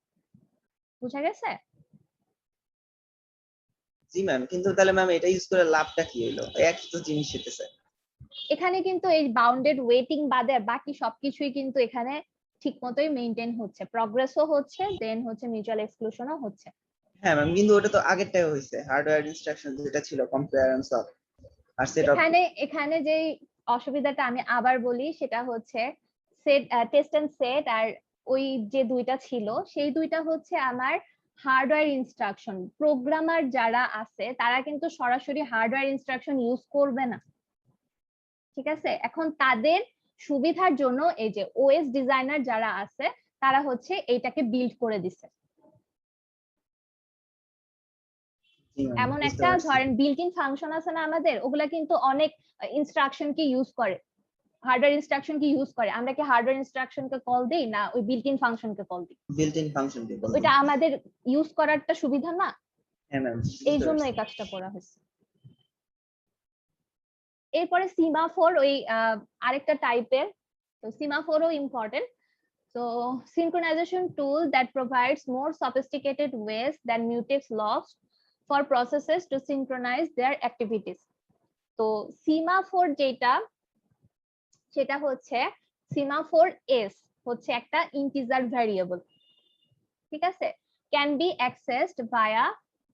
বুঝা গেছে? জি ম্যাম, কিন্তু তাহলে ম্যাম এটা ইউজ করে লাভটা কি হইলো? একই তো জিনিস হইতেছে। এখানে কিন্তু এই বাউন্ডেড ওয়েটিং বাদে বাকি সবকিছুই কিন্তু এখানে ঠিক মতোই মেইনটেইন হচ্ছে, প্রগ্রেসও হচ্ছে, দেন হচ্ছে মিউচুয়াল এক্সক্লুশনও হচ্ছে। হ্যাঁ ম্যাম, কিন্তু ওটা তো আগেরটাই হইছে, হার্ডওয়্যার ইনস্ট্রাকশন যেটা ছিল কম্পেয়ার এন্ড সলভ আর সেট আপ। এখানে যে অসুবিধাটা আমি আবার বলি সেটা হচ্ছে সেট, টেস্ট এন্ড সেট, আর ওই যে দুইটা ছিল সেই দুইটা হচ্ছে আমার হার্ডওয়্যার ইনস্ট্রাকশন। প্রোগ্রামার যারা আছে তারা কিন্তু সরাসরি হার্ডওয়্যার ইনস্ট্রাকশন ইউজ করবে না, ঠিক আছে? এখন তাদের সুবিধার জন্য এই যে ওএস ডিজাইনার যারা আছে তারা হচ্ছে এইটাকে বিল্ড করে দিছে। এমন একটা ধরেন বিল্ট ইন ফাংশন আছে না আমাদের, ওগুলা কিন্তু অনেক ইনস্ট্রাকশন কি ইউজ করে, হার্ডওয়্যার ইনস্ট্রাকশন কি ইউজ করে। আমরা কি হার্ডওয়্যার ইনস্ট্রাকশন কে কল দেই না ওই built in function K call দিই? বিল্ট ইন ফাংশন দিয়ে বলবো। ওইটা আমাদের ইউজ করারটা সুবিধা না, হ্যাঁ ম্যাম, এই জন্য এই কাজটা করা হয়েছে। এরপরে সিমাফোর ওই আরেকটা টাইপের, তো সিমাফোরও important. So synchronization tool that provides more sophisticated ways than mutex logs for processes to synchronize their activities. তো সিমাফোর যেটা সেটা হচ্ছে সিমাফোর এস হচ্ছে একটা ইন্টিজার ভ্যারিয়েবল, ঠিক আছে? Can be accessed via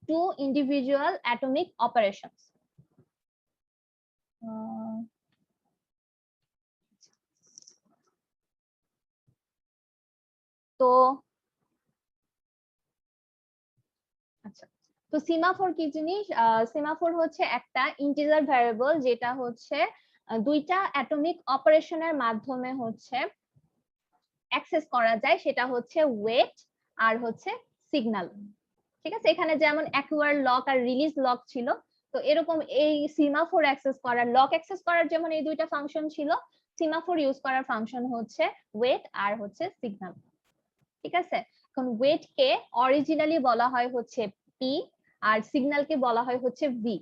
two individual atomic operations. তো আচ্ছা, তো সিমাফোর কি জিনিস? সিমাফোর হচ্ছে একটা ইন্টিজার ভ্যারিয়েবল যেটা হচ্ছে দুইটা অ্যাটমিক অপারেশনের মাধ্যমে হচ্ছে অ্যাক্সেস করা যায়, সেটা হচ্ছে ওয়েট আর হচ্ছে সিগন্যাল, ঠিক আছে? এখানে যেমন অ্যাকুয়ার লক আর রিলিজ লক ছিল, তো এরকম এই সিমাফোর অ্যাক্সেস করার, লক অ্যাক্সেস করার যেমন এই দুইটা ফাংশন ছিল, সিমাফোর ইউজ করার ফাংশন হচ্ছে ওয়েট আর হচ্ছে সিগন্যাল, ঠিক আছে? এখন ওয়েট কে অরিজিনালি বলা হয় হচ্ছে পি আর সিগন্যাল কে বলা হয় হচ্ছে ভি।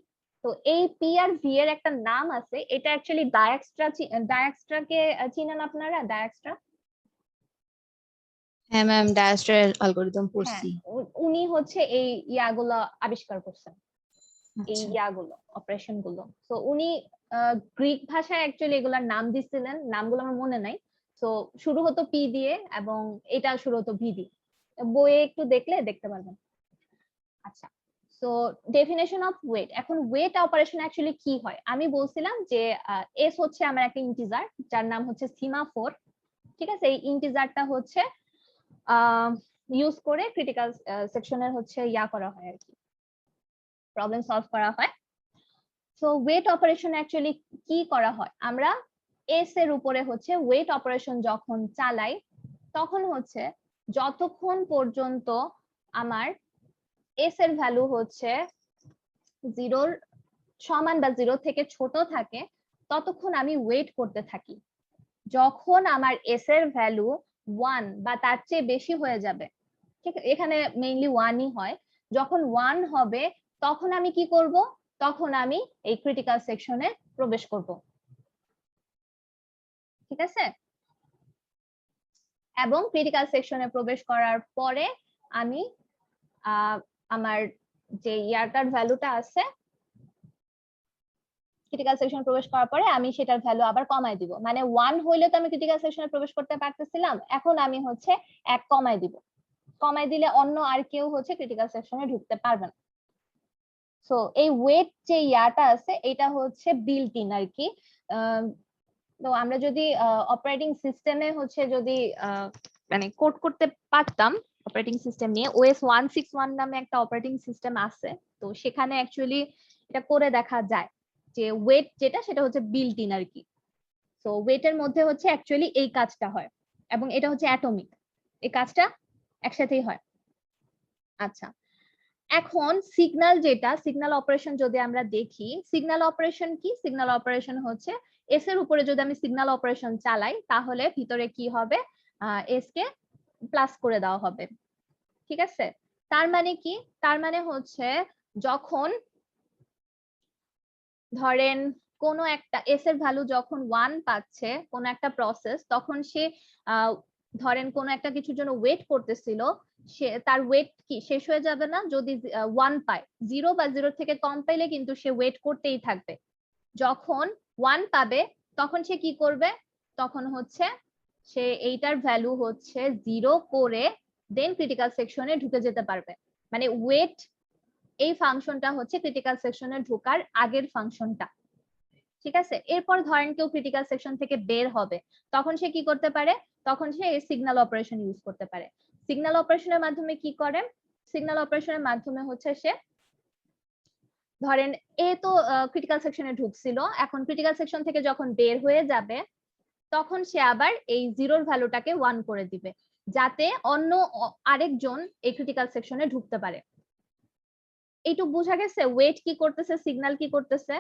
তো এই পি আর ভি এর একটা নাম আছে, এটা অ্যাকচুয়ালি ডায়াক্সট্রা কে চিনেন আপনারা? ডায়াক্সট্রা, হ্যাঁ ম্যাম, ডায়াস্ট্রার অ্যালগরিদম হ্যাঁ, পড়ছি। উনি হচ্ছে এই ইয়াগুলো আবিষ্কার করছেন, এই আচ্ছা ইয়াগুলো অপারেশন গুলো। তো উনি গ্রিক ভাষায় অ্যাকচুয়ালি এগুলার নাম দিছিলেন, নামগুলো আমার মনে নাই। তো শুরু হতো পি দিয়ে এবং এটা শুরু হতো ভি দিয়ে, বইয়ে একটু দেখলে দেখতে পারবেন। আচ্ছা, সো ডেফিনেশন অফ ওয়েট। এখন ওয়েট অপারেশন অ্যাকচুয়ালি কি হয়? আমি বলছিলাম যে এস হচ্ছে আমার একটা ইন্টিজার যার নাম হচ্ছে সিমাফোর, ঠিক আছে? এই ইন্টিজারটা হচ্ছে ইউজ করে ক্রিটিক্যাল সেকশনের হচ্ছে ইয়া করা হয় আর কি, প্রবলেম সলভ করা হয়। সো ওয়েট অপারেশন অ্যাকচুয়ালি কি করা হয়? আমরা এস এর উপরে হচ্ছে ওয়েট অপারেশন যখন চালাই তখন হচ্ছে যতক্ষণ পর্যন্ত আমার এস এর ভ্যালু হচ্ছে 0 সমান বা 0 থেকে ছোট থাকে ততক্ষণ আমি ওয়েট করতে থাকি। যখন আমার এস এর ভ্যালু 1 বা তার চেয়ে বেশি হয়ে যাবে, ঠিক, এখানে মেইনলি 1ই হয়, যখন 1 হবে তখন আমি কি করব? তখন আমি এই ক্রিটিক্যাল সেকশনে প্রবেশ করব, ঠিক আছে? এবং ক্রিটিক্যাল সেকশনে প্রবেশ করার পরে আমি আমার যে ইয়ারটার ভ্যালুটা আছে, ক্রিটিক্যাল সেকশনে প্রবেশ করার পরে আমি সেটার ভ্যালু আবার কমাই দিব। মানে 1 হইলে তো আমি ক্রিটিক্যাল সেকশনে প্রবেশ করতে পারতেছিলাম, এখন আমি হচ্ছে 1 কমাই দিব। কমাই দিলে অন্য আর কেউ হচ্ছে ক্রিটিক্যাল সেকশনে ঢুকতে পারবে না। সো এই ওয়েট যে ইয়াটা আছে এটা হচ্ছে বিল্ট ইন আর কি। তো আমরা যদি অপারেটিং সিস্টেমে হচ্ছে যদি মানে কোড করতে পারতাম অপারেটিং সিস্টেম নিয়ে, ওএস 161 নামে একটা অপারেটিং সিস্টেম আছে, তো সেখানে অ্যাকচুয়ালি এটা করে দেখা যায় যে ওয়েট যেটা সেটা হচ্ছে বিল্ট ইন আর কি। তো ওয়েটের মধ্যে হচ্ছে অ্যাকচুয়ালি এই কাজটা হয় এবং এটা হচ্ছে অ্যাটমিক, এই কাজটা একসাথেই হয়। আচ্ছা, এখন সিগন্যাল যেটা, সিগন্যাল অপারেশন যদি আমরা দেখি, সিগন্যাল অপারেশন কি? সিগন্যাল অপারেশন হচ্ছে এস এর উপরে যদি আমি সিগন্যাল অপারেশন চালাই তাহলে ভিতরে কি হবে? এস কে প্লাস করে দেওয়া হবে, ঠিক আছে? তার মানে কি? তার মানে হচ্ছে যখন ধরেন কোনো একটা এস এর ভ্যালু যখন 1 পাচ্ছে কোন একটা প্রসেস, তখন সে ধরেন কোনো একটা কিছুর জন্য ওয়েট করতেছিল, সে তার ওয়েট কি শেষ হয়ে যাবে না যদি 1 পায়, 0 বা 0 থেকে কম পাইলে কিন্তু সে ওয়েট করতেই থাকবে। যখন 1 পাবে তখন সে কি করবে, তখন হচ্ছে সে এইটার ভ্যালু হচ্ছে 0 করে দেন ক্রিটিক্যাল সেকশনে ঢুকে যেতে পারবে। মানে ওয়েট এই ফাংশনটা হচ্ছে ক্রিটিক্যাল সেকশনে ঢোকার আগের ফাংশনটা। ঠিক আছে, এরপর ধরেন কেউ ক্রিটিক্যাল সেকশন থেকে বের হবে, তখন সে কি করতে পারে, তখন সে সিগন্যাল অপারেশন ইউজ করতে পারে। সিগন্যাল অপারেশনের মাধ্যমে কি করে, সিগন্যাল অপারেশনের মাধ্যমে হচ্ছে সে ধরেন এ তো ক্রিটিক্যাল সেকশনে ঢুকছিল, এখন ক্রিটিক্যাল সেকশন থেকে যখন বের হয়ে যাবে তখন সে আবার এই 0-র ভ্যালুটাকে 1 করে দিবে, যাতে অন্য আরেকজন এই ক্রিটিক্যাল সেকশনে ঢুকতে পারে। এইটুকু বোঝা গেছে ওয়েট কি করতেছে, সিগন্যাল কি করতেছে।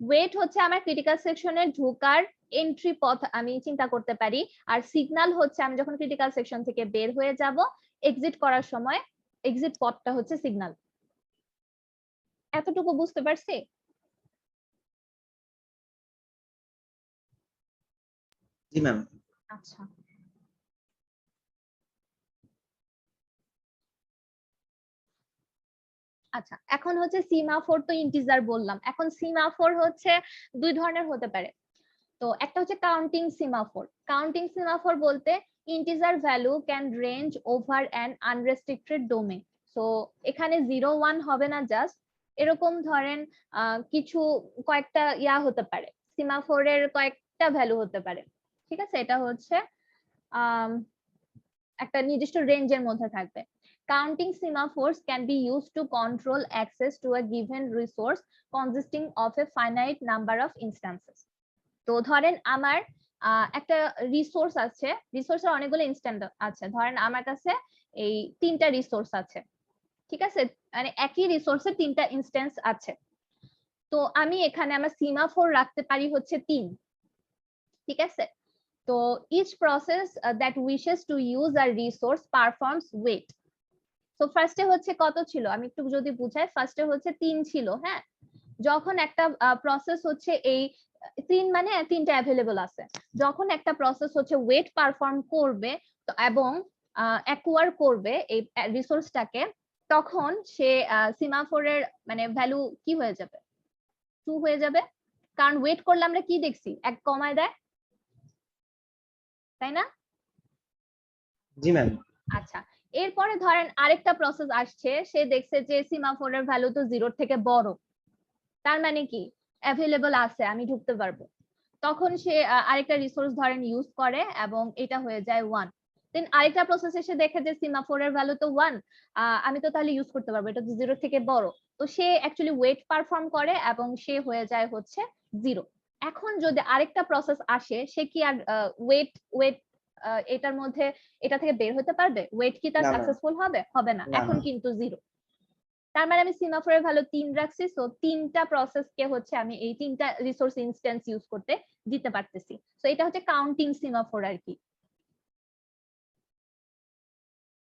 ওয়েট হচ্ছে আমার ক্রিটিক্যাল সেকশনে ঢোকার এন্ট্রি পথ আমি চিন্তা করতে পারি, আর সিগন্যাল হচ্ছে আমি যখন ক্রিটিক্যাল সেকশন থেকে বের হয়ে যাব এক্সিট করার সময় এক্সিট পথটা হচ্ছে সিগন্যাল। এতটুকু বুঝতে পারছি? জি ম্যাম। আচ্ছা, আচ্ছা এখন হচ্ছে সিমাফোর তো ইন্টিজার বললাম, এখন সিমাফোর হচ্ছে দুই ধরনের হতে পারে। তো একটা হচ্ছে কাউন্টিং সিমাফোর। কাউন্টিং সিমাফোর বলতে integer value can range over an unrestricted domain. So এখানে 0 1 হবে না, জাস্ট এরকম ধরেন কিছু কয়েকটা ইয়া হতে পারে, সিমাফোরের কয়েকটা ভ্যালু হতে পারে। ঠিক আছে, এটা হচ্ছে একটা নির্দিষ্ট রেঞ্জের মধ্যে থাকবে। Counting semaphores can be used to control access to a given resource consisting of a finite number of instances. তো ধরেন আমার একটা রিসোর্স আছে, রিসোর্সের অনেকগুলো ইনস্ট্যান্স আছে, ধরেন আমার কাছে এই 3টা রিসোর্স আছে। ঠিক আছে, মানে একই রিসোর্সের 3টা ইনস্ট্যান্স আছে। তো আমি এখানে আমার সিমাফোর রাখতে পারি হচ্ছে 3। ঠিক আছে, তো each process that wishes to use a resource performs wait. তো ফার্স্টে হচ্ছে কত ছিল আমি একটু যদি বুঝাই, ফার্স্টে হচ্ছে 3 ছিল। হ্যাঁ, যখন একটা প্রসেস হচ্ছে এই 3 মানে 3টা অ্যাভেলেবল আছে, যখন একটা প্রসেস হচ্ছে ওয়েট পারফর্ম করবে এবং অ্যাকুয়ার করবে এই রিসোর্সটাকে, তখন সে সিমাফোরের মানে ভ্যালু কি হয়ে যাবে, 2 হয়ে যাবে। কারণ ওয়েট করলে আমরা কি দেখছি, এক কমায় দেয়, তাই না? জি ম্যাম। আচ্ছা, এরপরে ধরেন আরেকটা প্রসেস আসছে, সে দেখছে যে সিমাফোরের ভ্যালু তো 0 থেকে বড়, তার মানে কি অ্যাভেলেবল আছে, আমি ঢুকতে পারবো। তখন সে আরেকটা রিসোর্স ধরেন ইউজ করে এবং এটা হয়ে যায় 1। দেন আরেকটা প্রসেস এসে দেখে যে সিমাফোরের ভ্যালু তো 1, আমি তো তাহলে ইউজ করতে পারবো, এটা তো 0 থেকে বড়। তো সে অ্যাকচুয়ালি ওয়েট পারফর্ম করে এবং সে হয়ে যায় হচ্ছে 0। এখন যদি আরেকটা প্রসেস আসে, সে কি আর ওয়েট ওয়েট এটার মধ্যে এটা থেকে বের হতে পারবে? ওয়েট কি তার না, ma'am। সাকসেসফুল হবে? হবে না, না, এখন না। কিন্তু 0। তার মানে আমি সিমাফোরের ভ্যালু 3 রাখছি, সো 3টা প্রসেসকে হচ্ছে আমি এই 3টা রিসোর্স ইনস্ট্যান্স ইউজ করতে দিতে পারতেছি। সো এটা হচ্ছে কাউন্টিং সিমাফোর আর কি।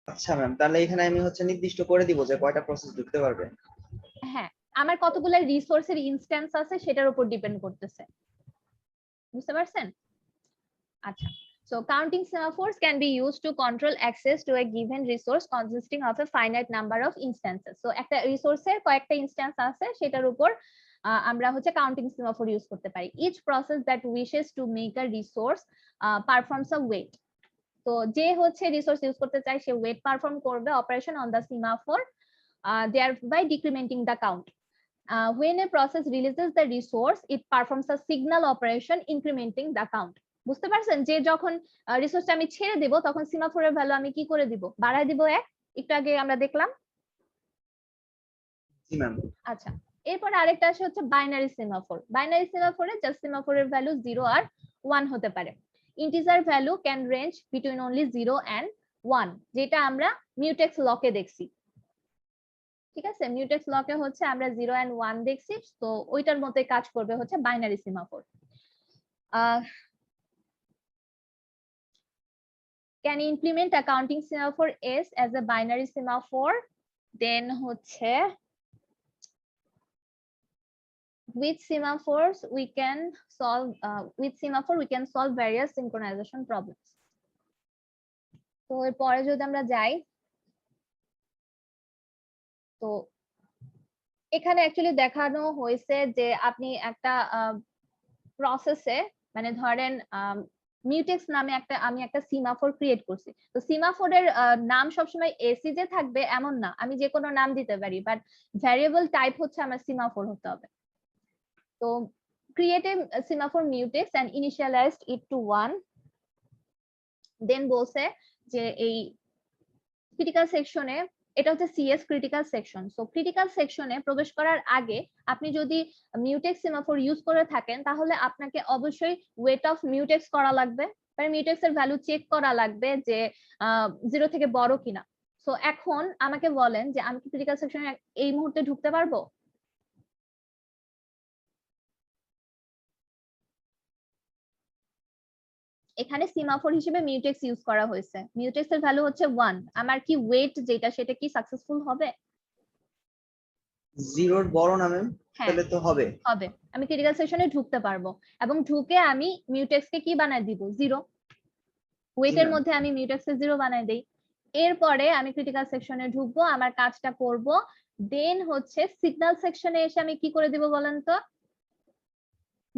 আচ্ছা ম্যাম, তাহলে এখানে আমি হচ্ছে নির্দিষ্ট করে দিব যে কয়টা প্রসেস ঢুকতে পারবে। হ্যাঁ, আমার কতগুলো রিসোর্সের ইনস্ট্যান্স আছে সেটার উপর ডিপেন্ড করতেছে, বুঝতে পারছেন? আচ্ছা, so counting semaphores can be used to control access to a given resource consisting of a finite number of instances. So একটা রিসোর্সের কয়েকটা ইনস্ট্যান্স আছে, সেটার উপর আমরা হচ্ছে কাউন্টিং সেমাফোর ইউজ করতে পারি। each process that wishes to make a resource performs a wait. তো যে হচ্ছে রিসোর্স ইউজ করতে চায় সে ওয়েট পারফর্ম করবে operation on the semaphore, thereby decrementing the count. When a process releases the resource, it performs a signal operation incrementing the count. বুঝতে পারছেন যে যখন রিসোর্সটা আমি ছেড়ে দেব তখন সিমাফোরের ভ্যালু আমি কি করে দিব, বাড়ায় দিব 1, একটু আগে আমরা দেখলাম। জি ম্যাম। আচ্ছা, এরপর আরেকটা আসে হচ্ছে বাইনারি সিমাফোর। বাইনারি সিমাফোরে জাস্ট সিমাফোরের ভ্যালু 0 আর 1 হতে পারে। Integer value can range between only 0 and 1, যেটা আমরা মিউটেক্স লকে দেখছি। ঠিক আছে, মিউটেক্স লকে হচ্ছে আমরা 0 এন্ড 1 দেখছি, তো ওইটার মতোই কাজ করবে হচ্ছে binary semaphore. Can implement a counting semaphore S as a binary semaphore? Then হচ্ছে with semaphores we can solve various synchronization problems. তো এরপরে যদি আমরা যাই, তো এখানে অ্যাকচুয়ালি দেখানো হয়েছে যে আপনি একটা প্রসেসে, মানে ধরেন মিউটেক্স নামে আমি একটা সিমাফোর ক্রিয়েট করছি। তো সিমাফোরের নাম সবসময় এসি যে থাকবে এমন না, আমি যে কোনো নাম দিতে পারি, বাট ভ্যারিয়েবল টাইপ হচ্ছে আমার সিমাফোর হতে হবে। তো create a semaphore mutex and initialized it to 1, then বলছে যে এই ক্রিটিক্যাল সেকশনে, এটা হচ্ছে CS critical section. So critical সেকশনে প্রবেশ করার আগে আপনি যদি মিউটেক্স সিমাফোর ইউজ করে থাকেন তাহলে আপনাকে অবশ্যই ওয়েট অফ মিউটেক্স করা লাগবে, মানে মিউটেক্স এর ভ্যালু চেক করা লাগবে যে 0 থেকে বড় কিনা। সো এখন আমাকে বলেন যে আমি কি ক্রিটিক্যাল সেকশনে এই মুহূর্তে ঢুকতে পারবো? এখানে সিমাফোর হিসেবে মিউটেক্স ইউজ করা হয়েছে, মিউটেক্স এর ভ্যালু হচ্ছে 1। আমার কি ওয়েট যেটা সেটা কি সাকসেসফুল হবে? 0 বড় না ম্যাম? হ্যাঁ তাহলে তো হবে। হবে, আমি ক্রিটিক্যাল সেকশনে ঢুকতে পারবো এবং ঢুকে আমি মিউটেক্স কে কি বানায় দিব? 0। ওয়েটের ma'am। মধ্যে আমি মিউটেক্স কে 0 বানায় দেই। এরপরে আমি ক্রিটিক্যাল সেকশনে ঢুকবো, আমার কাজটা করব, দেন হচ্ছে সিগন্যাল সেকশনে এসে আমি কি করে দিব বলেন তো?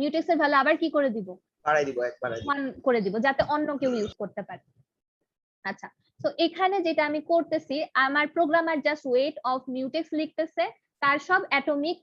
মিউটেক্স এর ভ্যালু আবার কি করে দিব? বাড়াই দিব, এক বাড়াই দিব। 1 করে দিব, যাতে অন্য কেউ ইউজ করতে পারে। আচ্ছা, তো এখানে যেটা আমি করতেছি, আমার programmer just wait of mutex লিখতেছে, তার সব অ্যাটমিক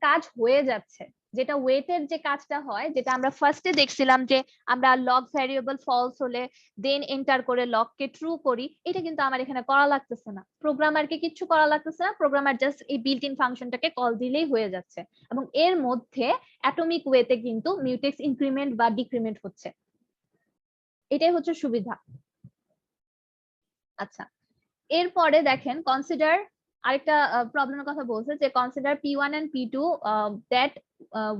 কাজ হয়ে যাচ্ছে। যেটা ওয়েটের যে কাজটা হয়, যেটা আমরা ফার্স্টে দেখছিলাম যে আমরা লগ ভ্যারিয়েবল ফলস হলে দেন এন্টার করে লগকে ট্রু করি, এটা কিন্তু আমার এখানে করা লাগতেছে না, প্রোগ্রামারকে কিছু করা লাগতেছে না, প্রোগ্রামার জাস্ট এই বিল্ট ইন ফাংশনটাকে কল দিলেই হয়ে যাচ্ছে এবং এর মধ্যে অ্যাটমিক ওয়েতে কিন্তু মিউটেক্স ইনক্রিমেন্ট বা ডিক্রিমেন্ট হচ্ছে। এটাই হচ্ছে সুবিধা। আচ্ছা, এরপরে দেখেন কনসিডার আরেকটা প্রবলেমের কথা বলছে যে consider P1 and P2 that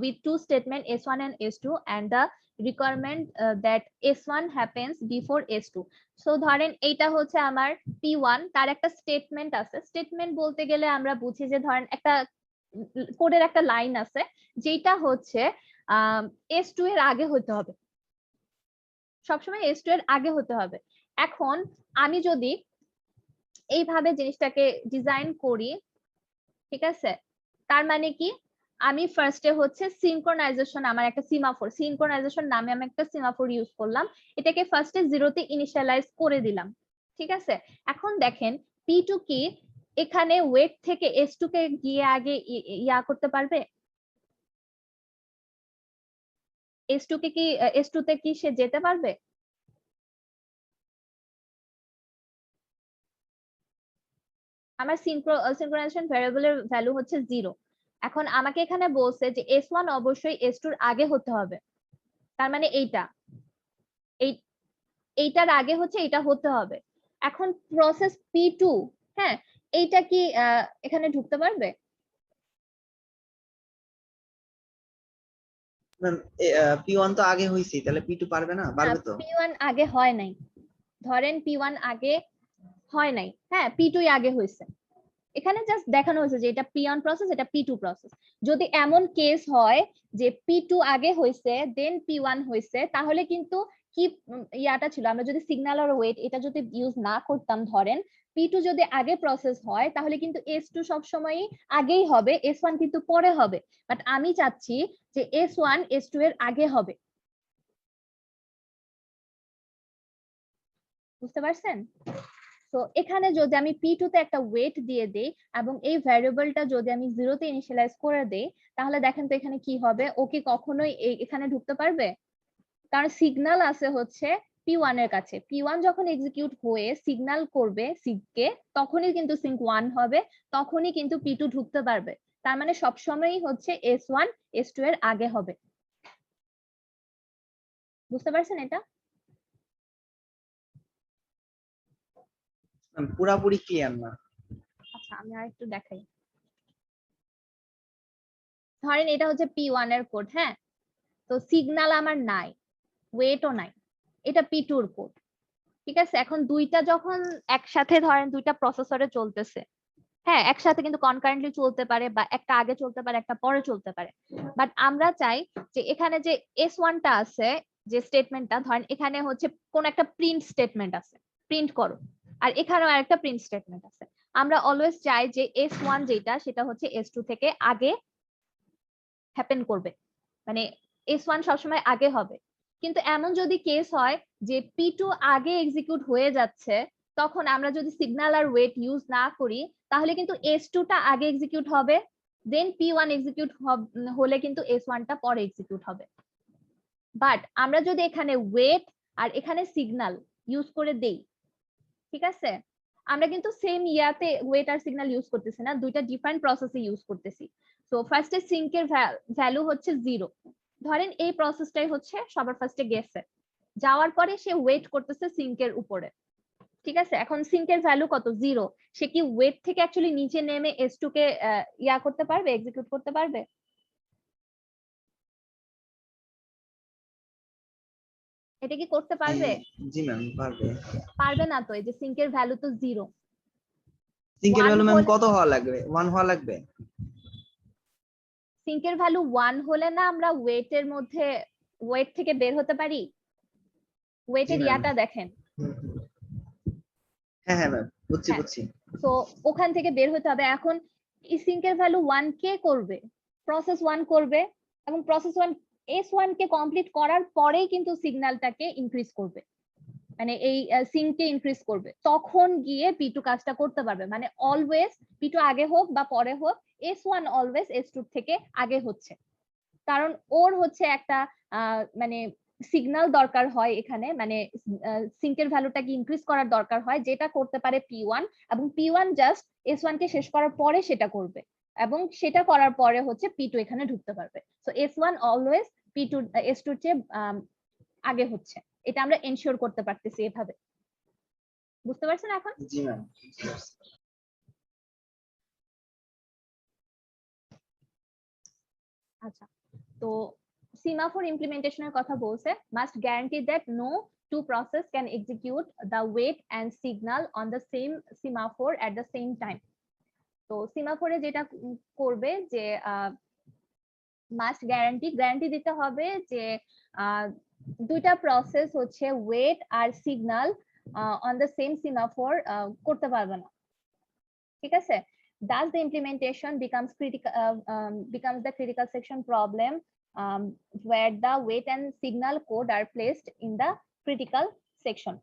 with two statement S1 and S2 and the requirement that S1 happens before S2. So ধরেন এইটা হচ্ছে আমার P1, তার একটা স্টেটমেন্ট আছে। স্টেটমেন্ট বলতে গেলে আমরা বুঝি যে ধরেন একটা কোডের একটা লাইন আছে যেটা হচ্ছে S2 এর আগে হতে হবে, সবসময় S2 এর আগে হতে হবে। এখন আমি যদি এইভাবে জিনিসটাকে ডিজাইন করি, ঠিক আছে, তার মানে কি আমি ফার্স্টে হচ্ছে সিনক্রোনাইজেশন, আমার একটা সিমাফোর সিনক্রোনাইজেশন নামে আমি একটা সিমাফোর ইউজ করলাম, এটাকে ফার্স্টে 0 তে ইনিশিয়ালাইজ করে দিলাম, ঠিক আছে। এখন দেখেন P2 কি এখানে ওয়েট থেকে S2 কে গিয়ে আগে ইয়া করতে পারবে? S2 কে কি S2 তে কি সে যেতে পারবে? আমার সিনক্রোনাইজেশন ভ্যারিয়েবলের ভ্যালু হচ্ছে 0। এখন আমাকে এখানে বলছে যে S1 অবশ্যই S2 এর আগে হতে হবে, তার মানে এইটার আগে হচ্ছে এটা হতে হবে। এখন প্রসেস P2, হ্যাঁ, এইটা কি এখানে ঢুকতে পারবে? ম্যাম P1 তো আগে হইছে, তাহলে P2 পারবে না? পারবে তো? P1 আগে হয় নাই, ধরেন P1 আগে হয় নাই, হ্যাঁ, P2 আগে হয়েছে। এখানে জাস্ট দেখানো হয়েছে যে এটা P1 প্রসেস, এটা P2 প্রসেস। যদি এমন কেস হয় যে P2 আগে হয়েছে দেন P1 হয়েছে, তাহলে কিন্তু কি ইয়াটা ছিল, আমরা যদি সিগন্যাল আর ওয়েট এটা যদি ইউজ না করতাম, ধরেন P2 যদি আগে প্রসেস হয় তাহলে কিন্তু S2 সবসময়ই আগেই হবে, S1 কিন্তু পরে হবে। বাট আমি চাচ্ছি যে S1 S2 এর আগে হবে, বুঝতে পারছেন? তো এখানে যদি আমি P2 তে একটা ওয়েট দিয়ে দেই এবং এই ভ্যারিয়েবলটা যদি আমি 0 তে ইনিশিয়ালাইজ করে দেই, তাহলে দেখেন তো এখানে কি হবে, ও কি কখনোই এখানে ঢুকতে পারবে? কারণ সিগন্যাল আছে হচ্ছে P1 এর কাছে, P1 যখন এক্সিকিউট হয়ে সিগন্যাল করবে সিগকে, তখনই কিন্তু সিঙ্ক 1 হবে, তখনই কিন্তু P2 ঢুকতে পারবে। তার মানে সবসময়ই হচ্ছে S1 S2 এর আগে হবে, বুঝতে পারছেন এটা? পুরাপুরি ক্লিয়ার না। আচ্ছা, আমি আরেকটু দেখাই। ধরেন এটা হচ্ছে P1 এর কোড, হ্যাঁ, তো সিগন্যাল আমার নাই, ওয়েটও নাই, এটা P2 এর কোড, ঠিক আছে। এখন দুইটা যখন একসাথে ধরেন দুইটা প্রসেসরে চলতেছে, হ্যাঁ, একসাথে কিন্তু কনকারেন্টলি চলতে পারে বা একটা আগে চলতে পারে একটা পরে চলতে পারে। বাট আমরা চাই যে এখানে যে S1 টা আছে, যে স্টেটমেন্টটা ধরেন এখানে হচ্ছে কোন একটা প্রিন্ট স্টেটমেন্ট আছে, প্রিন্ট করো, আর এখানেও আরেকটা প্রিন্ট স্টেটমেন্ট আছে। আমরা অলওয়েজ চাই যে S1 যেটা সেটা হচ্ছে S2 থেকে আগে হ্যাপেন করবে, মানে S1 সবসময় আগে হবে। কিন্তু এমন যদি কেস হয় যে P2 আগে এক্সিকিউট হয়ে যাচ্ছে, তখন আমরা যদি সিগন্যাল আর ওয়েট ইউজ না করি তাহলে কিন্তু S2 টা আগে এক্সিকিউট হবে, দেন P1 এক্সিকিউট হলে কিন্তু S1 টা পরে এক্সিকিউট হবে। বাট আমরা যদি এখানে ওয়েট আর এখানে সিগন্যাল ইউজ করে দেই, ঠিক আছে, আমরা কিন্তু সেম ইয়াতে ওয়েট আর সিগন্যাল ইউজ করতেছি না, দুইটা ডিফারেন্ট প্রসেসে ইউজ করতেছি। সো ফার্স্টে সিঙ্কের ভ্যালু হচ্ছে 0। ধরেন এই প্রসেসটাই হচ্ছে সবার ফার্স্টে গেছে, যাওয়ার পরে সে ওয়েট করতেছে সিঙ্কের উপরে, ঠিক আছে। এখন সিঙ্কের ভ্যালু কত? 0। সে কি ওয়েট থেকে অ্যাকচুয়ালি নিচে নেমে S2 কে ইয়া করতে পারবে, এক্সিকিউট করতে পারবে? এটা কি করতে পারবে? জি ম্যাম, পারবে। পারবে না তো, এই যে সিঙ্কের ভ্যালু তো 0। সিঙ্কের One ভ্যালু ম্যাম হলে- কত হওয়া লাগবে? 1 হওয়া লাগবে? সিঙ্কের ভ্যালু 1 হলে না আমরা ওয়েটের মধ্যে ওয়েট থেকে বের হতে পারি। ওয়েটের ma'am. ইয়াটা দেখেন, হ্যাঁ হ্যাঁ ম্যাম, বুঝছি হ্যাঁ। বুঝছি। তো ওখান থেকে বের হতে হবে। এখন এই সিঙ্কের ভ্যালু 1 কে করবে, প্রসেস 1 করবে, এবং প্রসেস 1 S1 কে কমপ্লিট করার পরেই কিন্তু সিগন্যালটাকে ইনক্রিজ করবে, মানে এই সিঙ্ককে ইনক্রিজ করবে, তখন গিয়ে P2 কাজটা করতে পারবে। মানে অলওয়েজ P2 আগে হোক বা পরে হোক, S1 অলওয়েজ S2 থেকে আগে হচ্ছে, কারণ ওর হচ্ছে একটা মানে সিগন্যাল দরকার হয় এখানে, মানে সিঙ্কের ভ্যালুটাকে ইনক্রিজ করার দরকার হয়, যেটা করতে পারে P1, এবং P1 জাস্ট S1 কে শেষ করার পরে সেটা করবে, এবং সেটা করার পরে হচ্ছে P2 এখানে ঢুকতে পারবে। So S1 always P2 S2 এর চেয়ে আগে হচ্ছে, এটা আমরা এনশিওর করতে পারতেছি এভাবে। বুঝতে পারছেন এখন? জি ম্যাম। আচ্ছা, তো semaphore implementation এর কথা বলছে, must guarantee that no two process can execute the wait and signal on the same semaphore at the same time। তো semaphore যেটা করবে যে মাস্ট গ্যারান্টি দিতে হবে যে দুইটা প্রসেস হচ্ছে ওয়েট আর signal on the same semaphore করতে পারবে না, ঠিক আছে। Thus the implementation becomes the critical section problem, where the wait and signal code are placed in the critical section.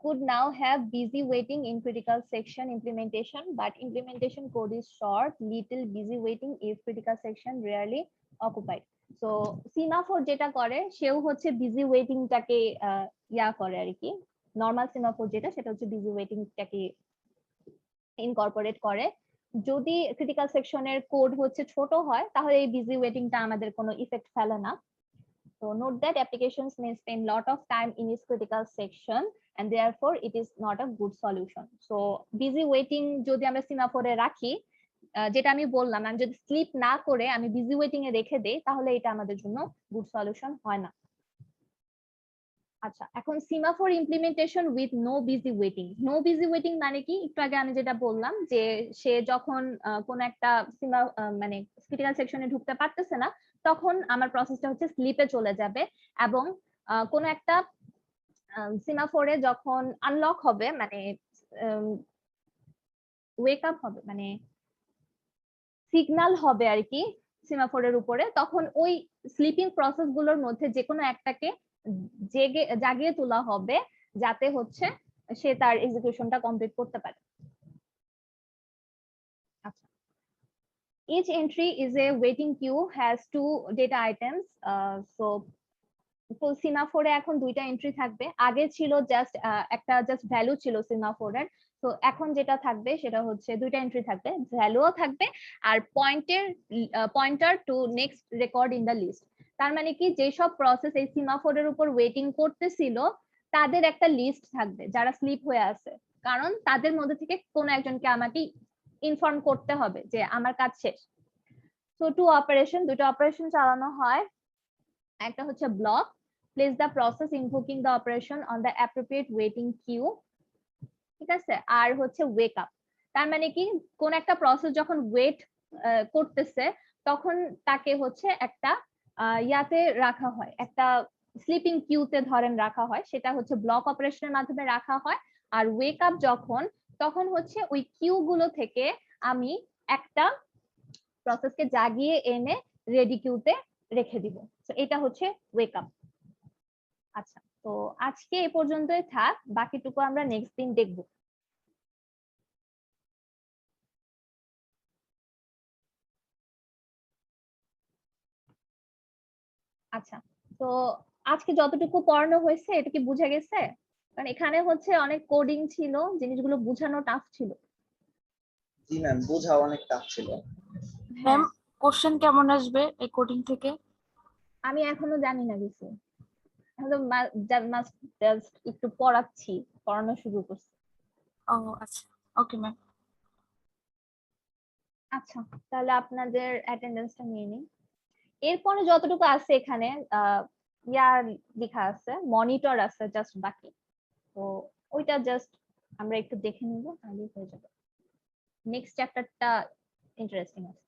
Could now have busy waiting in critical section implementation, but implementation code is short, little busy waiting is critical section rarely occupied. So semaphore যেটা করে সেও হচ্ছে busy waiting টাকে ইয়া করে আর কি, normal semaphore যেটা সেটা হচ্ছে busy waiting টাকে ইনকর্পোরেট করে। যদি ক্রিটিক্যাল সেকশনের কোড হচ্ছে ছোট হয় তাহলে এই বিজি ওয়েটিংটা আমাদের কোনো ইফেক্ট ফেলে না। So note that applications may spend lot of time in its critical section and therefore it is not a good solution. So busy waiting যদি আমরা সিমাফোরে রাখি, যেটা আমি বললাম, আমি যদি স্লিপ না করে আমি বিজি ওয়েটিং এ রেখে দেই তাহলে এটা আমাদের জন্য গুড সলিউশন হয় না। আচ্ছা, এখন semaphore implementation with no busy waiting. No busy waiting মানে কি? একটু আগে আমি যেটা বললাম যে সে যখন কোন একটা মানে ক্রিটিক্যাল সেকশনে ঢুকতে পারতেছে না, তখন আমার প্রসেসটা হচ্ছে স্লিপে চলে যাবে, এবং কোন একটা সিমাফোরে যখন আনলক হবে, মানে ওয়েক আপ হবে, মানে সিগন্যাল হবে আর কি সিমাফোরের উপরে, তখন ওই স্লিপিং প্রসেস গুলোর মধ্যে যে কোনো একটাকে জাগিয়ে তোলা হবে, যাতে হচ্ছে সে তার এক্সিকিউশনটা কমপ্লিট করতে পারে। আচ্ছা, each entry is a waiting queue has two data items. So সিমাফোরে এখন দুইটা এন্ট্রি থাকবে, আগে ছিল জাস্ট একটা ভ্যালু ছিল সিমাফোরের। তো এখন যেটা থাকবে সেটা হচ্ছে দুইটা এন্ট্রি থাকবে, ভ্যালুও থাকবে আর pointer to next record in the list. তার মানে কি, যেসব প্রসেস এই সিমাফোরের উপর ওয়েটিং করতেছিল তাদের একটা লিস্ট থাকবে যারা স্লিপ হয়ে আছে, কারণ তাদের মধ্যে থেকে কোন একজনকে আমাকে ইনফর্ম করতে হবে যে আমার কাজ শেষ। সো দুটো অপারেশন চালানো হয়, একটা হচ্ছে block, place the process invoking the operation on the appropriate waiting queue, ঠিক আছে, আর হচ্ছে wake up, তার মানে কি কোন একটা প্রসেস যখন ওয়েট করতেছে তখন তাকে হচ্ছে একটা ইয়াতে রাখা হয়, একটা স্লিপিং কিউতে ধরেন রাখা হয়, সেটা হচ্ছে ব্লক অপারেশনের মাধ্যমে রাখা হয়। আর ওয়েক আপ যখন, তখন হচ্ছে ওই কিউ গুলো থেকে আমি একটা প্রসেসকে জাগিয়ে এনে রেডি কিউতে রেখে দিব। তো এটা হচ্ছে ওয়েক আপ। আচ্ছা, তো আজকে এ পর্যন্তই থাক, বাকিটুকু আমরা নেক্সট দিন দেখব। আচ্ছা, তো আজকে যতটুকু পড়ানো হয়েছে এটা কি বুঝা গেছে? কারণ এখানে হচ্ছে অনেক কোডিং ছিল, জিনিসগুলো বোঝানো টাফ ছিল। জি ম্যাম, বোঝা অনেক টাফ ছিল। ম্যাম কোশ্চেন কেমন আসবে এই কোডিং থেকে? আমি এখনো জানি না কিছু, এখন জাস্ট একটু পড়াচ্ছি, পড়ানো শুরু করছি। ও আচ্ছা, ওকে ম্যাম। আচ্ছা, তাহলে আপনাদের অ্যাটেন্ডেন্সটা নিয়ে নিই। এরপরে যতটুকু আছে এখানে ইয়ার লেখা আছে, মনিটর আছে জাস্ট বাকি, তো ওইটা জাস্ট আমরা একটু দেখে নিব, তাহলেই হয়ে যাবে। নেক্সট চ্যাপ্টারটা ইন্টারেস্টিং আছে।